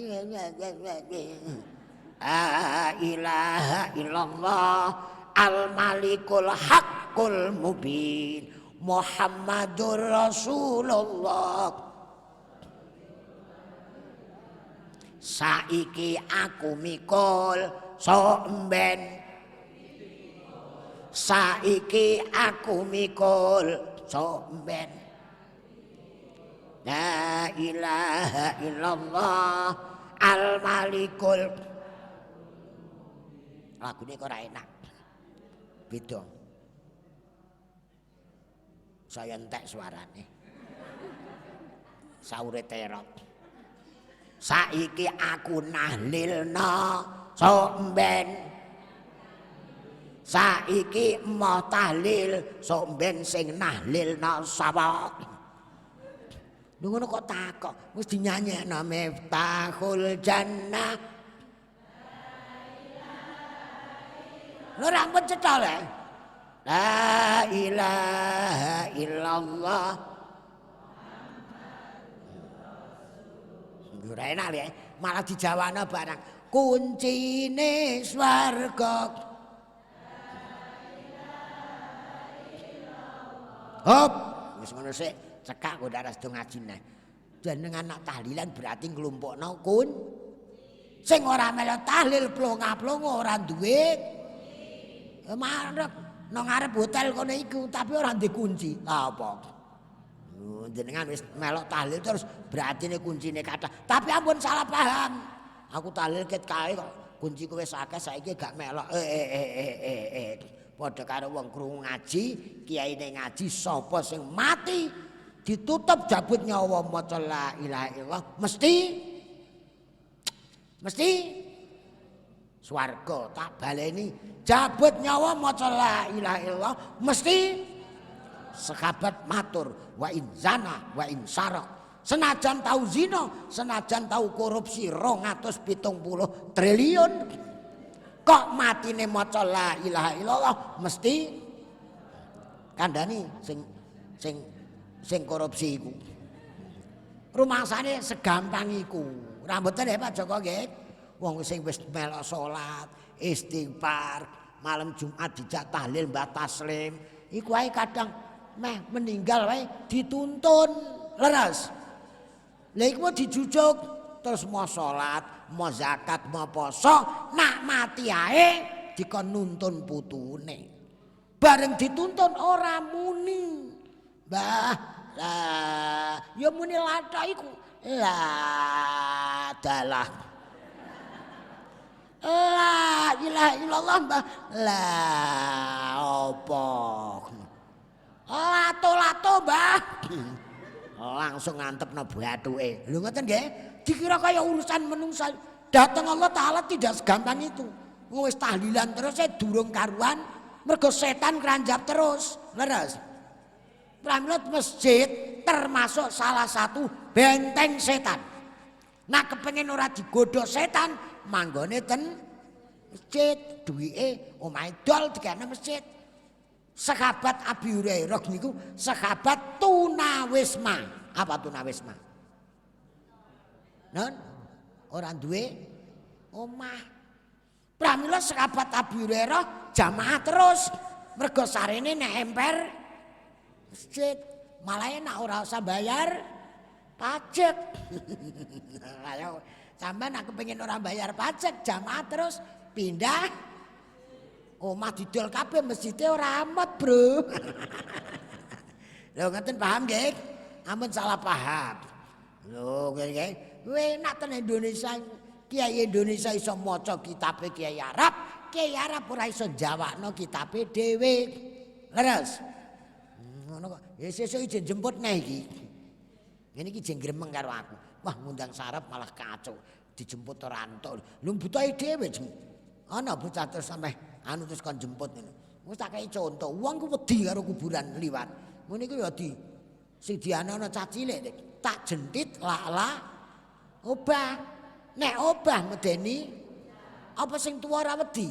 ilaha illallah al malikul haqqul mubin Muhammadur Rasulullah. Saiki aku mikul somben. Saiki aku mikul somben. La ilaha illallah al malikul. Lagune kok ora enak. Beda. Saya entek suarane. Saure terot. Saiki aku nahlilna somben. Saiki emoh tahlil somben sing nahlilna sapa. Lho ngono kok takok, wis dinyanyekno Miftahul Jannah. Lho ra ampun cetha le. La ilaha illallah. Ora enak le, malah dijawana barang. Kuncine swarga. Hop, wis ngono sik, cekak kok ndak redo ngaji neh. Jenengan nak tahlilan berarti nglumpukno kun. Sing ora melok tahlil plonga-plonga ora duwe. Marep nang ngarep hotel kono iku tapi ora ndek kunci. Lah apa? Jenengan wis melok tahlil terus berarti ini kuncine kathah. Tapi ampun salah paham. Aku tahlil ket kae kok kunciku wis akeh saiki gak melok. Padha karo wong krungu ngaji, kiyaine ngaji sapa sing mati ditutup jabut nyawa maca la ilaha illallah mesti swarga. Tak baleni jabut nyawa maca la ilaha illallah mesti sahabat matur wa in zana wa in sarak. Senajan tau zina, senajan tau korupsi 270 triliun, kok matine maca la ilaha illallah mesti kandhani sing korupsi iku. Rumangsane segampang iku. Ora mboten ya Pak Joko nggih. Wong sing wis melok salat, istighfar, malam Jumat dijak tahlil Mbah Taslim, iku wae kadang meh meninggal wae dituntun leres. Lha iku dijujuk terus mau salat, mau zakat, mau poso, nak mati ae dikon nuntun putune. Bareng dituntun ora muni. Mbah, lah ya muni latha iku. Lah dalah. La ilaha illallah Mbah. Lah apa? Lato-lato Mbah. Langsung ngantepno bathuke. Lho ngoten nggih. Dikira kaya urusan menungsa. Datang Allah Taala tidak segampang itu. Wis tahlilan terus durung karuan mergo setan kranjap terus. Leres. Pramila masjid termasuk salah satu benteng setan. Nah kepengin ora digodho setan, manggone ten masjid, duwike omahe dol dikene masjid. Sahabat Abi Hurairah niku sahabat tunawisma. Apa tunawisma? Non? ora duwe omah. Pramila sahabat Abu Hurairah jamaah terus mergo sarene nek emper masjid malah enak ora usah bayar pajak. Ayo sampean aku pengen ora bayar pajak jamaah terus pindah omah didol kabeh masjide ora amat, Bro. Lho ngoten paham nggih? Ampun salah paham. Lho nggih. Enak ten Indonesia. Kiai Indonesia iso maca kitabe Kiai Arab, Kiai Arab ora iso jawabno kitabe dhewe. Leres. Ngono kok. Ya sesuk ijen jemput neh iki. Ngene iki jeng gremeng karo aku. Wah ngundang sarep malah kacau. Dijemput ora entuk. Lho butuhe dhewe jeng. Ana bocah terus sampe anu terus kon jemput ngono. Wis tak kei contoh, wong ku wedi karo kuburan liwat. Ngene iki ya di sing diana-ana cah cilik tak jentit lala obah. Nek obah medeni apa sing tuwa ora wedi.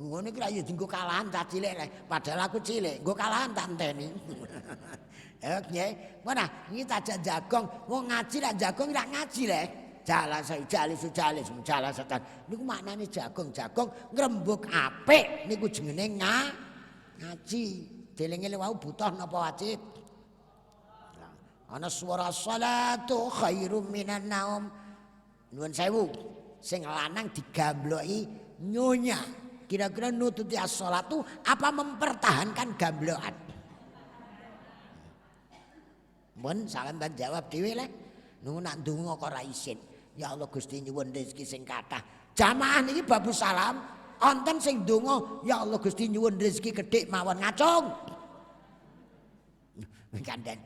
Ngono iki ra ya dienggo kalahan cah cilik padahal aku cilik, nggo kalahan tak enteni. Oke, mana iki tak jagong, wong ngaji ra jagong ra ngaji le. Jala jalis jala setan. Niku maknane jagong ngrembug apik niku jenenge ngaji. Delinge wau butuh napa wajib? Ana swara salatu khairum minan naum. Nuwun sewu, sing lanang digambloki nyonya. Kira-kira nututi as-shalatu apa mempertahankan gamblokan? Mun sampeyan jawab dhewe le. Nuwun nak ndonga kok ora isin. Ya Allah Gusti nyuwun rezeki sing kathah. Jamaah niki babu salam, wonten sing ndonga, ya Allah Gusti nyuwun rezeki gedhe mawon ngacung. Kandhan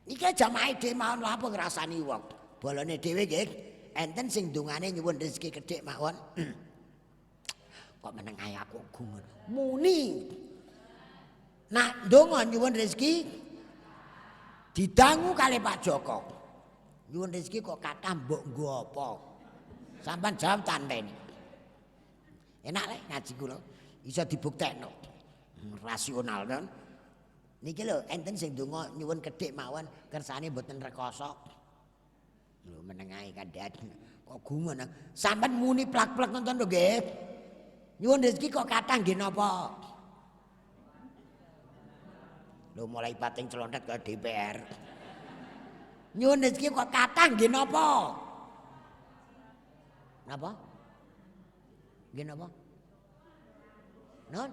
iki jamaah dhewe mawon lha apa ngrasani wong. Bolone dhewe nggih enten sing dungane nyuwun rezeki gedhe mawon. Kok meneng ae aku gumun. Muni. Nak ndonga nyuwun rezeki didangu kali Pak Joko. Nyuwun rezeki kok kathah mbok nggo apa? Sampeyan jawab tanteni. Enak lek ngaji kula iso dibuktekno. Rasional kan. Niki lho enten sing donga nyuwun gedhik mawon kersane mboten rekoso. Lho meneng ae kandhat. Kok gumun. Sampeyan muni plak-plak nonton lho nggih. Nyuwun rezeki kok kathah nggih napa? Lho mulai pating celontet ke DPR. Nyuwun rezeki kok kathah nggih napa? Napa? Nggih napa? Non?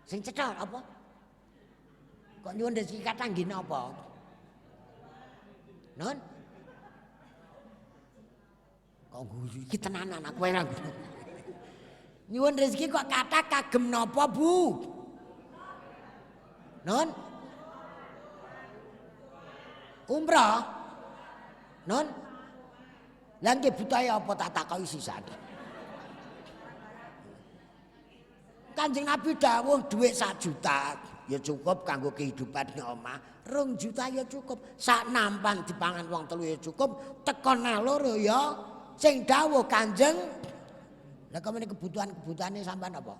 Sing cedhak apa? Kok nyuwun rezeki kathah nggih napa? Non? Kok guyu iki tenanan aku ora. Nyuwun rezeki kok kathah kagem napa, Bu? Non? Umrah? Non? Lah nggih butahe apa tak takoki sisan. Kanjeng Nabi dawuh dhuwit 1 juta ya cukup kanggo kehidupane omah. 2 juta ya cukup. Sak nampan dipangan wong 3 ya cukup. Tekon loro ya sing dawuh Kanjeng. Lah kemene kebutuhane sampean apa?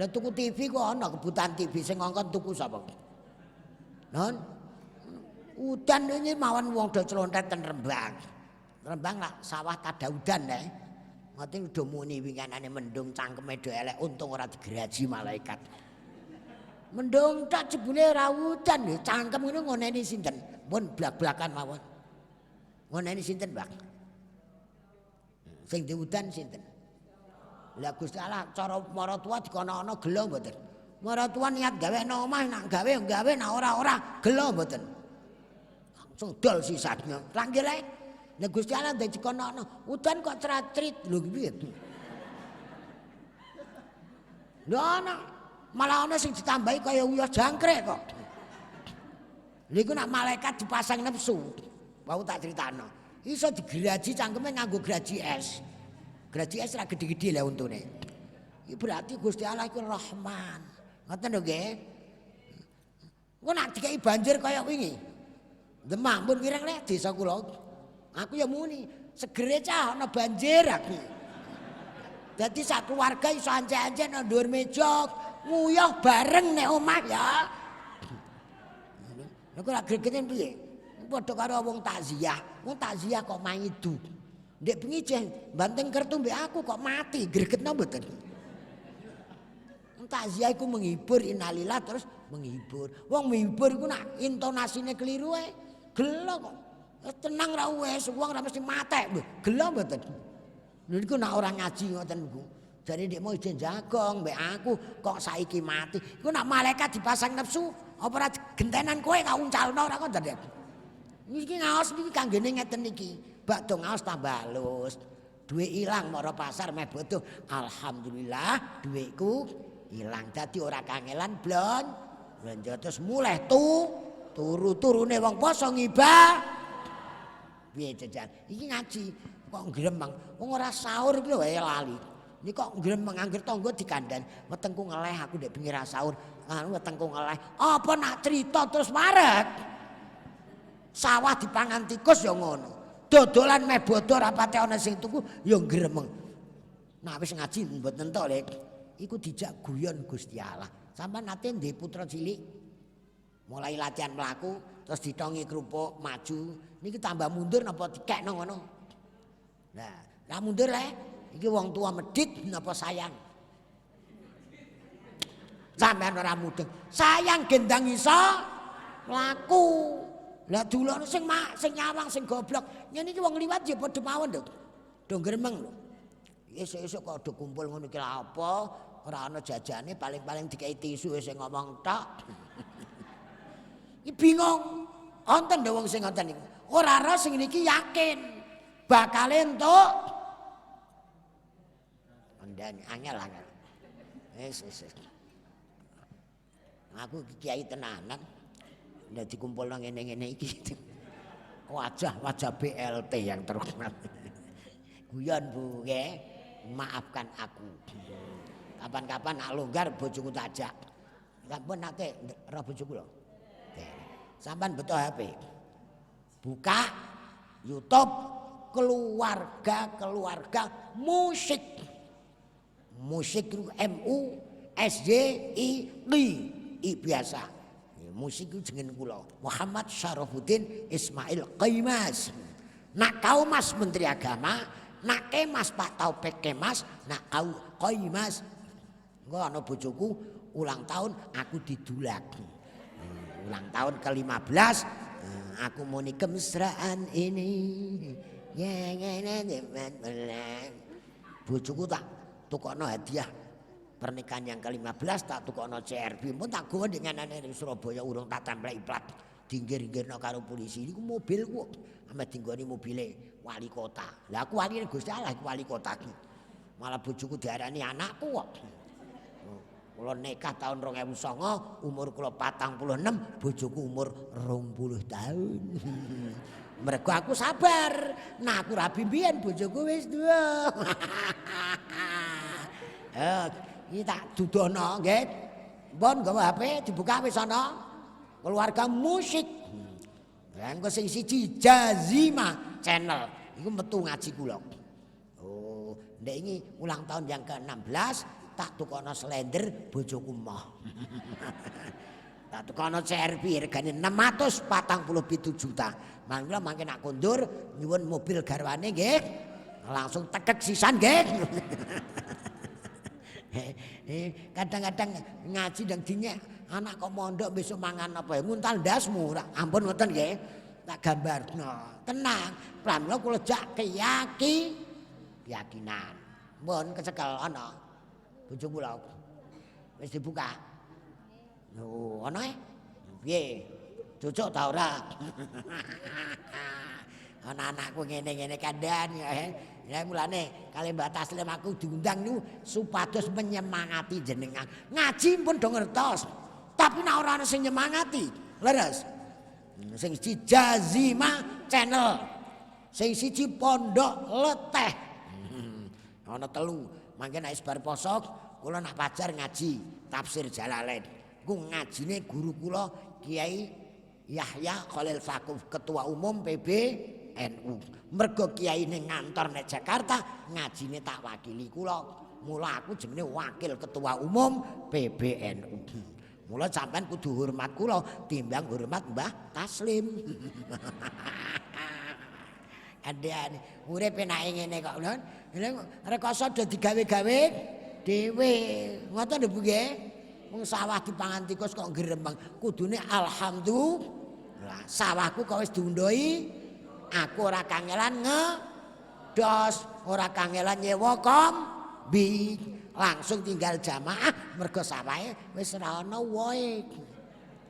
Lah tuku TV kok ana kebutuhan TV sing ngongkon tuku sapa? Non? Udan ini mawon wong do celontet ten Rembang. Rembang lah sawah tada udan deh. Ngoten udah muni winganane mendung cangkeme do elek untung ora digeraji malaikat. Mendung tak jebule ora udan lho cangkem ngono ngoneni sinten? Mun blak-blakan mawon. Ngoneni sinten, Bang? Sing diudan sinten? Lah Gusti Allah cara maratuwa dikono-ono gelo mboten. Maratuwa niat gawekno omah nak gawe nak ora gelo mboten. Langsung dol sisatnya. Ra nggih lek. Nek Gusti Allah ndek dikono-ono, udan kok cerat-cerit lho piye? Lho ana malah ana sing ditambahi kaya uyah jangkrik kok. Lha iku nak malaikat dipasang nepsu. Wau tak critakno. Iso digeraji cangkeme nganggo geraji es. Geraji es ra gede-gede lah untune. Iki berarti Gusti Allah iku Rahman. Ngoten lho nggih. Engko nak dikai banjir kaya wingi. Demak pun wireng lek desa kula. Aku ya muni, segere cah ana banjir aku. Dadi sak keluarga iso ance-ance nang dhuwur meja nguyah bareng nek omah ya. Nek ora gregeten piye? padha karo wong takziah. Wong takziah kok maidu. Ndek bengi jeh banteng kertu mbek aku kok mati, gregetno mboten. Takziah iku menghibur innalillah terus menghibur. Wong menghibur iku nak intonasine keliru ae gelo kok. Tenang ra wis, wong ra mesti matek. Gelo mboten. Niku nak ora ngaji ngoten niku. Jare ndek mau ijen jagong mbek aku kok saiki mati. Iku nak malaikat dipasang nafsu apa ora gentenan kowe tak uncalno ora kok ndek. Niki ngaos niki kanggene ngeten iki. Bakdo ngaos tambah halus. Duit ilang mara pasar meh bodoh. Alhamdulillah duitku ilang dadi ora kangelan blonjo terus mulai turu-turune wong poso ngibah. Piye jajan? Iki ngaji kok gremeng. Wong ora sahur iki lho wae lali. Ini kok gremeng angger tangga dikandan. Wetengku ngeleh aku ndek bengi ra sahur. Anu wetengku ngeleh. Apa nak cerita terus marek? Sawah dipangan tikus ya ngono. Dodolan meh bodoh rapate ana sing tuku ya gremeng. Nah wis ngaji mboten tok lek. Iku dijak guyon Gusti Allah. Sampeyan nate ndek putra cilik mulai latihan mlaku terus ditongi kerupuk maju niki tambah mundur napa dikekno ngono. Nah, ra mundur iki wong tua medhit napa sayang. Sampeyan ora mudeng. Sayang gendang iso mlaku. Lah dulur sing nyawang sing goblok. Ngene iki wong liwat ya padha mawon lho. Do gremeng lho. Esuk-esuk kok do kumpul ngono iki lha apa? Ora ana jajane paling-paling dikai tisu sing ngomong tok. Iki bingung. Wonten lho wong sing ngoten niku. Ora ora sing niki yakin bakal entuk. Andane angel-angel. Wis. Aku kiai tenanan. Ndak dikumpulno ngene-ngene iki. Wajah BLT yang terhormat. Guyon Bu, nggih. Maafkan aku. Kapan-kapan nak longgar bojoku tak ajak. Sampun nate ora bojoku lho. Sampean beto HP. Buka YouTube keluarga musik. Musik MUSYID I biasa. Musik itu jeneng kula Muhammad Syarafuddin Ismail Qaimas. Nak kau Mas Menteri Agama, nak Kemas Pak Taufik Kemas, nak kau Qaimas. Engko ana bojoku ulang tahun aku didulak. Ulang tahun ke-15 aku muni kemesraan ini. Ya bojoku tak tukokno hadiah pernikahan yang ke-15 tak tukokno CRV pun tak gowo dengan anak dari Surabaya urung tak tempel plat dinggir-nggirno karo polisi niku mobilku ame dinggoni mobile wali kota. Lah aku wali Gusti Allah wali kota ki. Malah bojoku diarani anakku kok. Kula nikah tahun 2009 umur kula 46 bojoku umur 20 tahun. Mergo aku sabar. Nah aku rabi mbiyen bojoku wis tuwa. Iki tak dudono nggih. Mbon gawa HP dibuka wis ana keluarga musik. Lah engko sing siji Jazima channel iku metu ngaji kula. Oh, ndek iki ulang tahun yang ke-16 tak tukono slender bojoku moh. Tak tukono CRV regane 647 juta. Mangga mangke nak kondur nyuwun mobil garwane nggih. Langsung tekek sisan nggih. Kadang-kadang ngaji dan dinyek anak kok mondok besok mangan apa ya nguntal ndasmu ampun ngoten nggih tak gambarno tenang pramila kula jak keyakinan mbon kecekel ana bojo kula wis dibuka lho ana piye cocok ta ora ana anakku ngene-ngene kandhan ya. Ya mulane kali Mbak Taslim aku diundang niku supados menyemangati jenengan. Ngaji pun do ngertos. Tapi nek ora ana sing nyemangati, leres. Sing siji Jazima channel. Sing siji Pondok Leteh. Ana telu. Mangke nek bar poso kula nak pajar ngaji tafsir Jalalain. Ku ngajine guru kula Kiai Yahya Khalil Fakuf ketua umum PBNU. Mergo kiai ning ngantor nek Jakarta ngajine tak wakili kula. Mula aku jenenge wakil ketua umum PBNU. Mula sampean kudu hormat kula timbang hormat Mbah Taslim. Andheane urip enake ngene kok lho. Rekoso do digawe-gawe dhewe. Ngoten lho Bu nggih. Wong sawah dipangan tikus kok gremeng. Kudune alhamdulillah. Sawahku kok wis diundhohi. Aku ora kangelan ngedos, ora kangelan nyewa kombi. Langsung tinggal jamaah mergo sawahe wis ora ana wohe.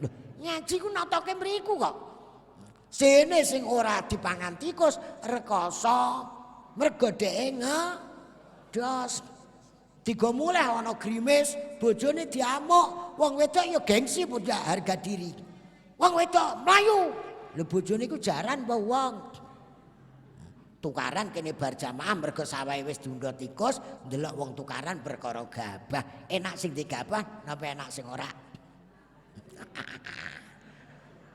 Lho, ngaji ku natoke mriku kok. Sene sing ora dipangan tikus rekoso mergo dheke ngedos. Digo mulih ana grimis, bojone diamuk, wong wedok ya gengsi punya harga diri. Wong wedok mlayu. Lho bojone iku jaran apa wong? Tukaran kene bar jamaah mergo sawahe wis diundha tikus, ndelok wong tukaran perkara gabah. Enak sing digabah napa enak sing ora?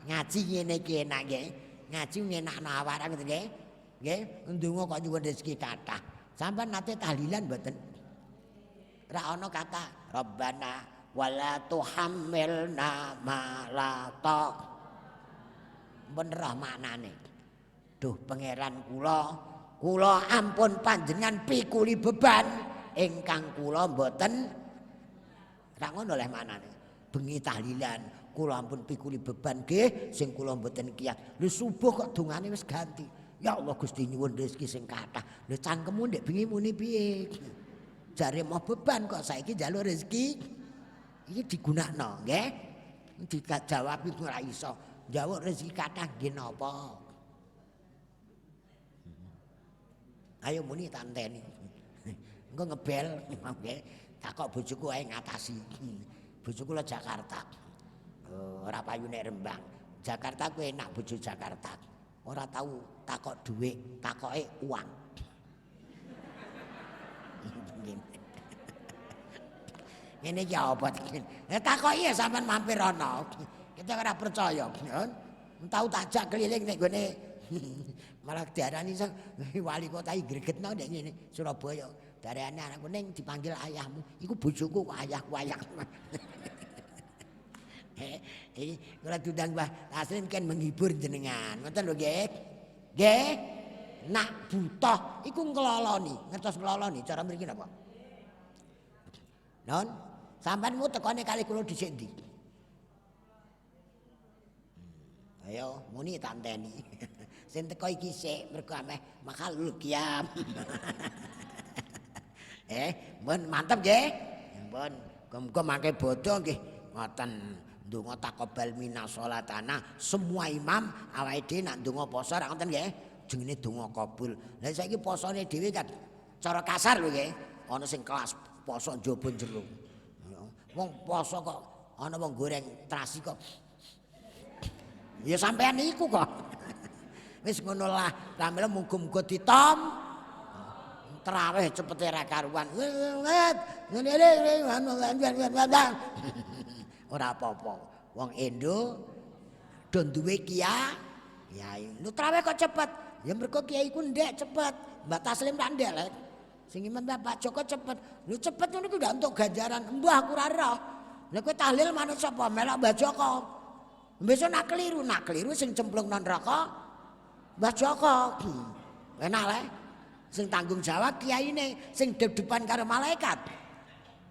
Ngaji ngene iki enak nggih. Ngaji ngenakno awak ngoten nggih. Nggih, ndonga kok nyuwun rezeki kathah. Sampeyan nate tahlilan mboten? Ra ana kata Rabbana wala tuhammilna ma la ta. Bener maknane. Duh pangeran kula ampun panjenengan pikuli beban ingkang kula mboten ra ngono leh maknane. Bengi tahlilan kula ampun pikuli beban nggih sing kula mboten kiyat. Lho subuh kok dongane wis ganti. Ya Allah Gusti nyuwun rezeki sing kathah. Lho cangkemmu ndek bengi muni piye? Jare mau beban kok saiki njaluk rezeki. Iki digunakno nggih. Dijawab iku ora iso. Njawuk rezeki kathah nggih napa? Ayo muni tak enteni. Engko ngebel nggih. Takok bojoku ae ngatasi. Bojoku lo Jakarta. Ora payu nek Rembang. Jakarta ku enak bojo Jakarta. Ora tahu takok dhuwit, takoke uang. Ngene iki apa iki? Takoki ya sampean mampir ana. Kita ora percaya. Tau tak jak keliling nek gone malah diarani wali kota iki gregetno nek ngene Surabaya. Darane anakku ning dipanggil ayahmu. Iku bojoku kok ayahku ayahku. Kula diundang Mbah Taslim kan menghibur jenengan. Ngoten lho nggih. Nggih. Nak butuh iku ngloloni. Ngertos ngloloni cara mriki napa? Non, sampeanmu tekone kali kula dhisik ndi? Ayo muni tak enteni. Sing teko iki sik mergo ameh makhluk kiam. Mun mantep nggih. Mun muga mangke bodho nggih ngoten. Ndonga takobal minas sholatana semua imam awake dhewe nak ndonga poso ra ngoten nggih jenenge donga kabul. Lah saiki posone dhewe kan cara kasar lho nggih ana sing kelas poso njaba jero. Wong poso kok ana wong goreng terasi kok. Ya sampean iku kok. Wis ngono lah. Ramel muga-muga ditom. Traweh cepete ra karuan. Ora apa-apa. Wong Indo do duwe kiai. Lu traweh kok cepet. Ya mergo kiai ku ndek cepet. Mbak Taslim tak ndek lek. Sing imam Pak Joko cepet. Lu cepet ngono ku ndak entuk ganjaran. Mbah aku ora roh. Lah kowe tahlil manut sapa? Melok Mbah Joko. Besok nak keliru sing cemplung nang neraka Mbah Joko. Enak lek. Sing tanggung jawab kiyaine, sing depan karo malaikat.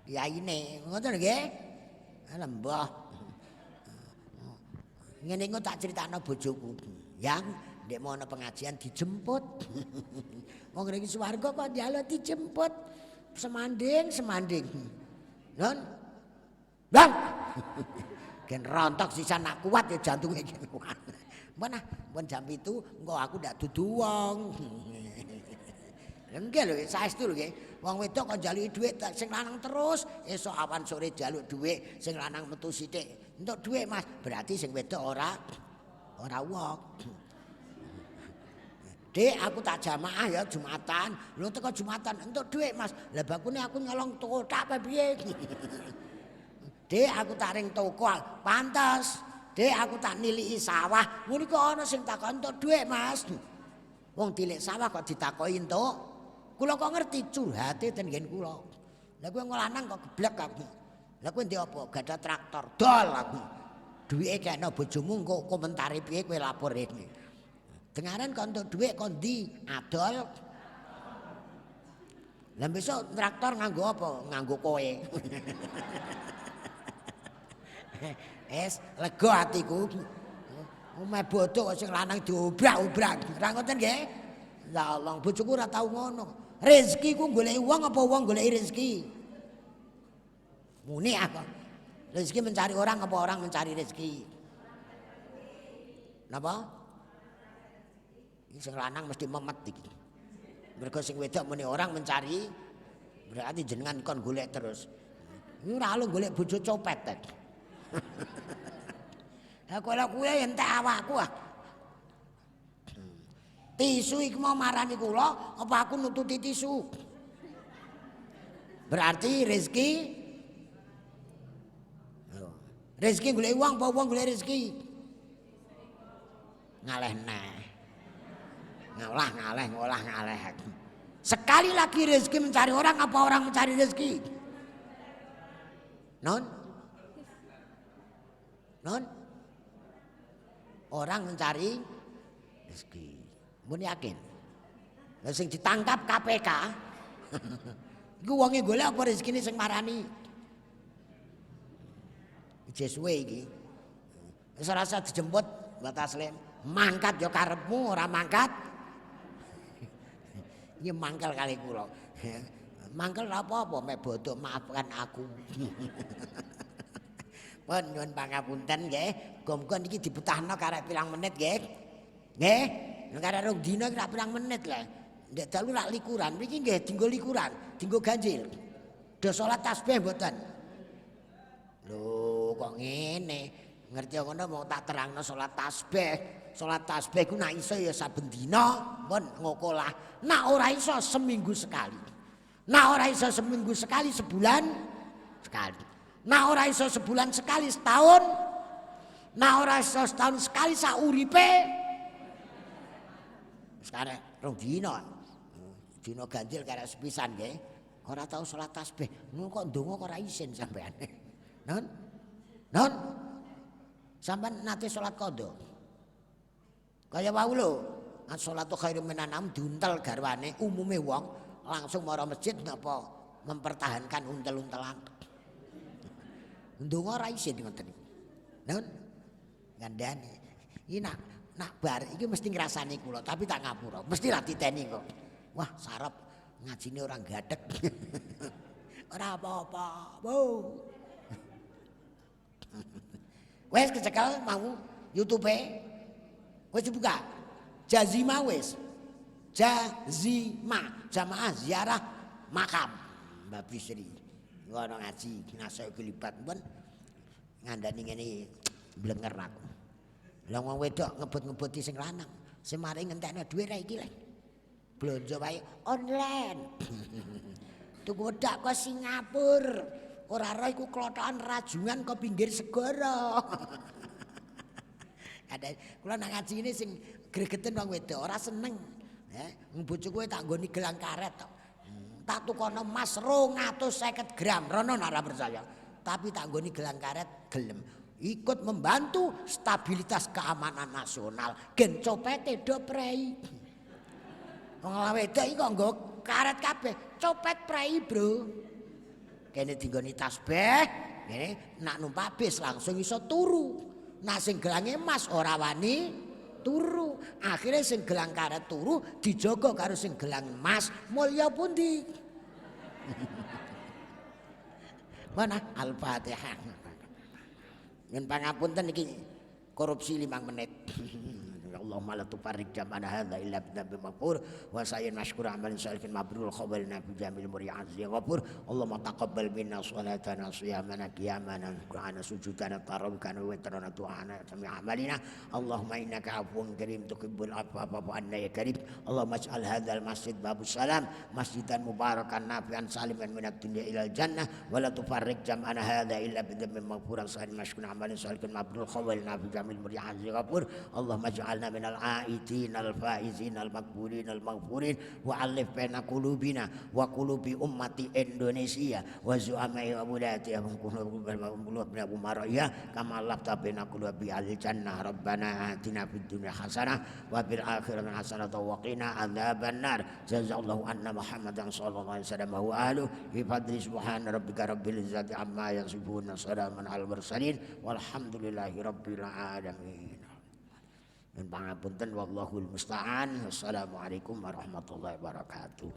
Kiyaine, ngoten nggih? Mbah. Ngene engko tak critakno bojoku. Yang ndek mau ana pengajian dijemput. Wong ngriki swarga kok njaluk dijemput. Semanding. Non. Bang. Gen rontok sisan nak kuat ya jantunge gen kuat. Mun jam itu engko aku ndak dudu wong. Nggih lho saestu lho nggih. Wong wedok kok njaluki dhuwit sing lanang terus, esuk awan sore njaluk dhuwit, sing lanang metu sithik. Entuk dhuwit Mas, berarti sing wedok ora wong. Dik aku tak jamaah ya Jumatan. Lho teko Jumatan entuk dhuwit Mas. Lah bakune aku nyolong toko tak apa piye? Dik aku tak ring toko pantes. Dik aku tak niliki sawah. Ngono kok ana sing takon entuk dhuwit Mas. Wong tilik sawah kok ditakoki entuk. Kula kok ngerti curhate ten nggen kula. Lah kowe lanang kok geblek aku. Lah kowe ndek apa? Gadah traktor. Dol aku. Duwike kene bojomu engko komentari piye kowe lapor rene. Dengaran kok entuk dhuwit kok ndi? Adol. Lah besok traktor nganggo apa? Nganggo kowe. Lega atiku. Omahe bodho kok sing lanang diobrak-obrak. Ora ngoten nggih? Ya Allah, bojoku ora tau ngono. Rezeki ku goleki wong apa wong goleki rezeki? Muni apa? Rezeki mencari orang apa orang mencari rezeki? Napa? Iki sing lanang mesti memet iki. Mergo sing wedok muni orang mencari berarti jenengan kon golek terus. Ini ora lu golek bojo copet. Lah kowe entek awakku ah. Tisu iki mau marani kula apa aku nututi tisu? Berarti rezeki golek uang apa uang golek rezeki? Ngaleh neh. Ngolah ngaleh. Sekali lagi rezeki mencari orang apa orang mencari rezeki? Non? Orang mencari rezeki. Mun yakin. Lah sing ditangkap KPK. Iku wonge golek apa rezekine sing marani? Iki suwe iki. Wis ora usah dijemput Mbak Taslim. Mangkat ya karepmu, ora mangkat. Iki mangkel kali kula. Mangkel ora apa-apa, mek bodoh maafkan aku. Pun nyuwun pangapunten nggih. Muga-muga niki dibetahno karek pirang menit nggih. Nggih. Nek arek rong dina kira pirang menit lah. Ndek dalu rak likuran. Mriki nggih dienggo likuran, dienggo ganjil. Do salat tasbih mboten? Lho kok ngene. Ngerti ngono mau tak terangno salat tasbih. Salat tasbih ku nek iso ya saben dina, pun ngokolah. Nek ora iso seminggu sekali. Nek ora iso seminggu sekali sebulan sekali. Nek ora iso sebulan sekali setahun. Nek ora iso setahun sekali sak uripe. Sekarang rong dina. Dina ganjil karek sepisan nggih. Ora tau salat tasbih. Ngono kok ndonga kok ora isin sampean. Non. Sampean nate salat qadha. Kaya wau lho, salatu khairum minan naum diuntel garwane umume wong langsung mara masjid napa mempertahankan untel-untelan. Ndonga ora isin ngoten niku. Non. Ngandani. Iki nak bar iki mesti ngrasani kula tapi tak ngapura. Mesti ra diteni kok. Wah, sarep ngajine orang gadeg. Ora apa-apa. Wes kecekel mau YouTube. Wes dibuka. Jazima wes. Jazima, jamaah ziarah makam Mbak Bisri. Ngono ngaji, nasa kelibat pun ngandani ngene blenger aku. Lah wong wedok ngebut-ngebuti sing lanang. Sing mari ngentekno dhuwit ra iki lek. Blonjo wae online. Tuku wedak kok Singapura. Ora ora iku klothokan rajungan kok pinggir segara. Ada kula nang ngajine sing gregeten wong wedok ora seneng. Bojoku tak nggoni gelang karet tok. Tak tukono emas 250 gram. Rono ora percaya. Tapi tak nggoni gelang karet gelem. Ikut membantu stabilitas keamanan nasional. Gen copete do prei. Wong wedok iki kok nggo karet kabeh, copet prei, Bro. Kene dinggoni tasbih, ngene nak numpak bis langsung iso turu. Nah sing gelange emas ora wani turu. Akhirnya sing gelang karet turu dijogo karo sing gelang emas. Mulya pundi? Mana Al-Fatihah. Yen pangapunten iki korupsi 5 menit. Allahumma la tufarriq jam'ana hadza illa bi maghfur wa sayyin mashkur amalin salihin mabrur khabalna bi jamil muriyaz ya ghafur. Allahumma taqabbal minna salatana siyamana qiyamana qur'ana sujudana tarawihana wa tarana du'ana sami amalina. Allahumma innaka afuwun karim tuhibbul afwa fa'fu anna ya karim. Allahumma ij'al hadzal masjid babus salam masjidan mubarakan nafi'an saliman minad dunya ilal jannah wa la tufarriq jam'ana hadza illa bi maghfur sayyin mashkur amalin salihin mabrur khabalna bi jamil muriyaz ya ghafur. Allahumma ij'alna minal aidin al faizin al makburin al maghfurin wa alif baina qulubina wa qulubi ummati Indonesia wa zu'amai wa bulati wa qulubi umaraya kama lafta baina qulubi al jannah rabbana atina fid dunya hasanah wa fil akhirati hasanah wa qina adzabannar jazallahu anna muhammadan sallallahu alaihi wasallam wa alihi bi fadli subhana rabbika rabbil izzati amma yasifun salamun al mursalin walhamdulillahi rabbil alamin. Pangapunten wallahul musta'an. Wassalamualaikum warahmatullahi wabarakatuh.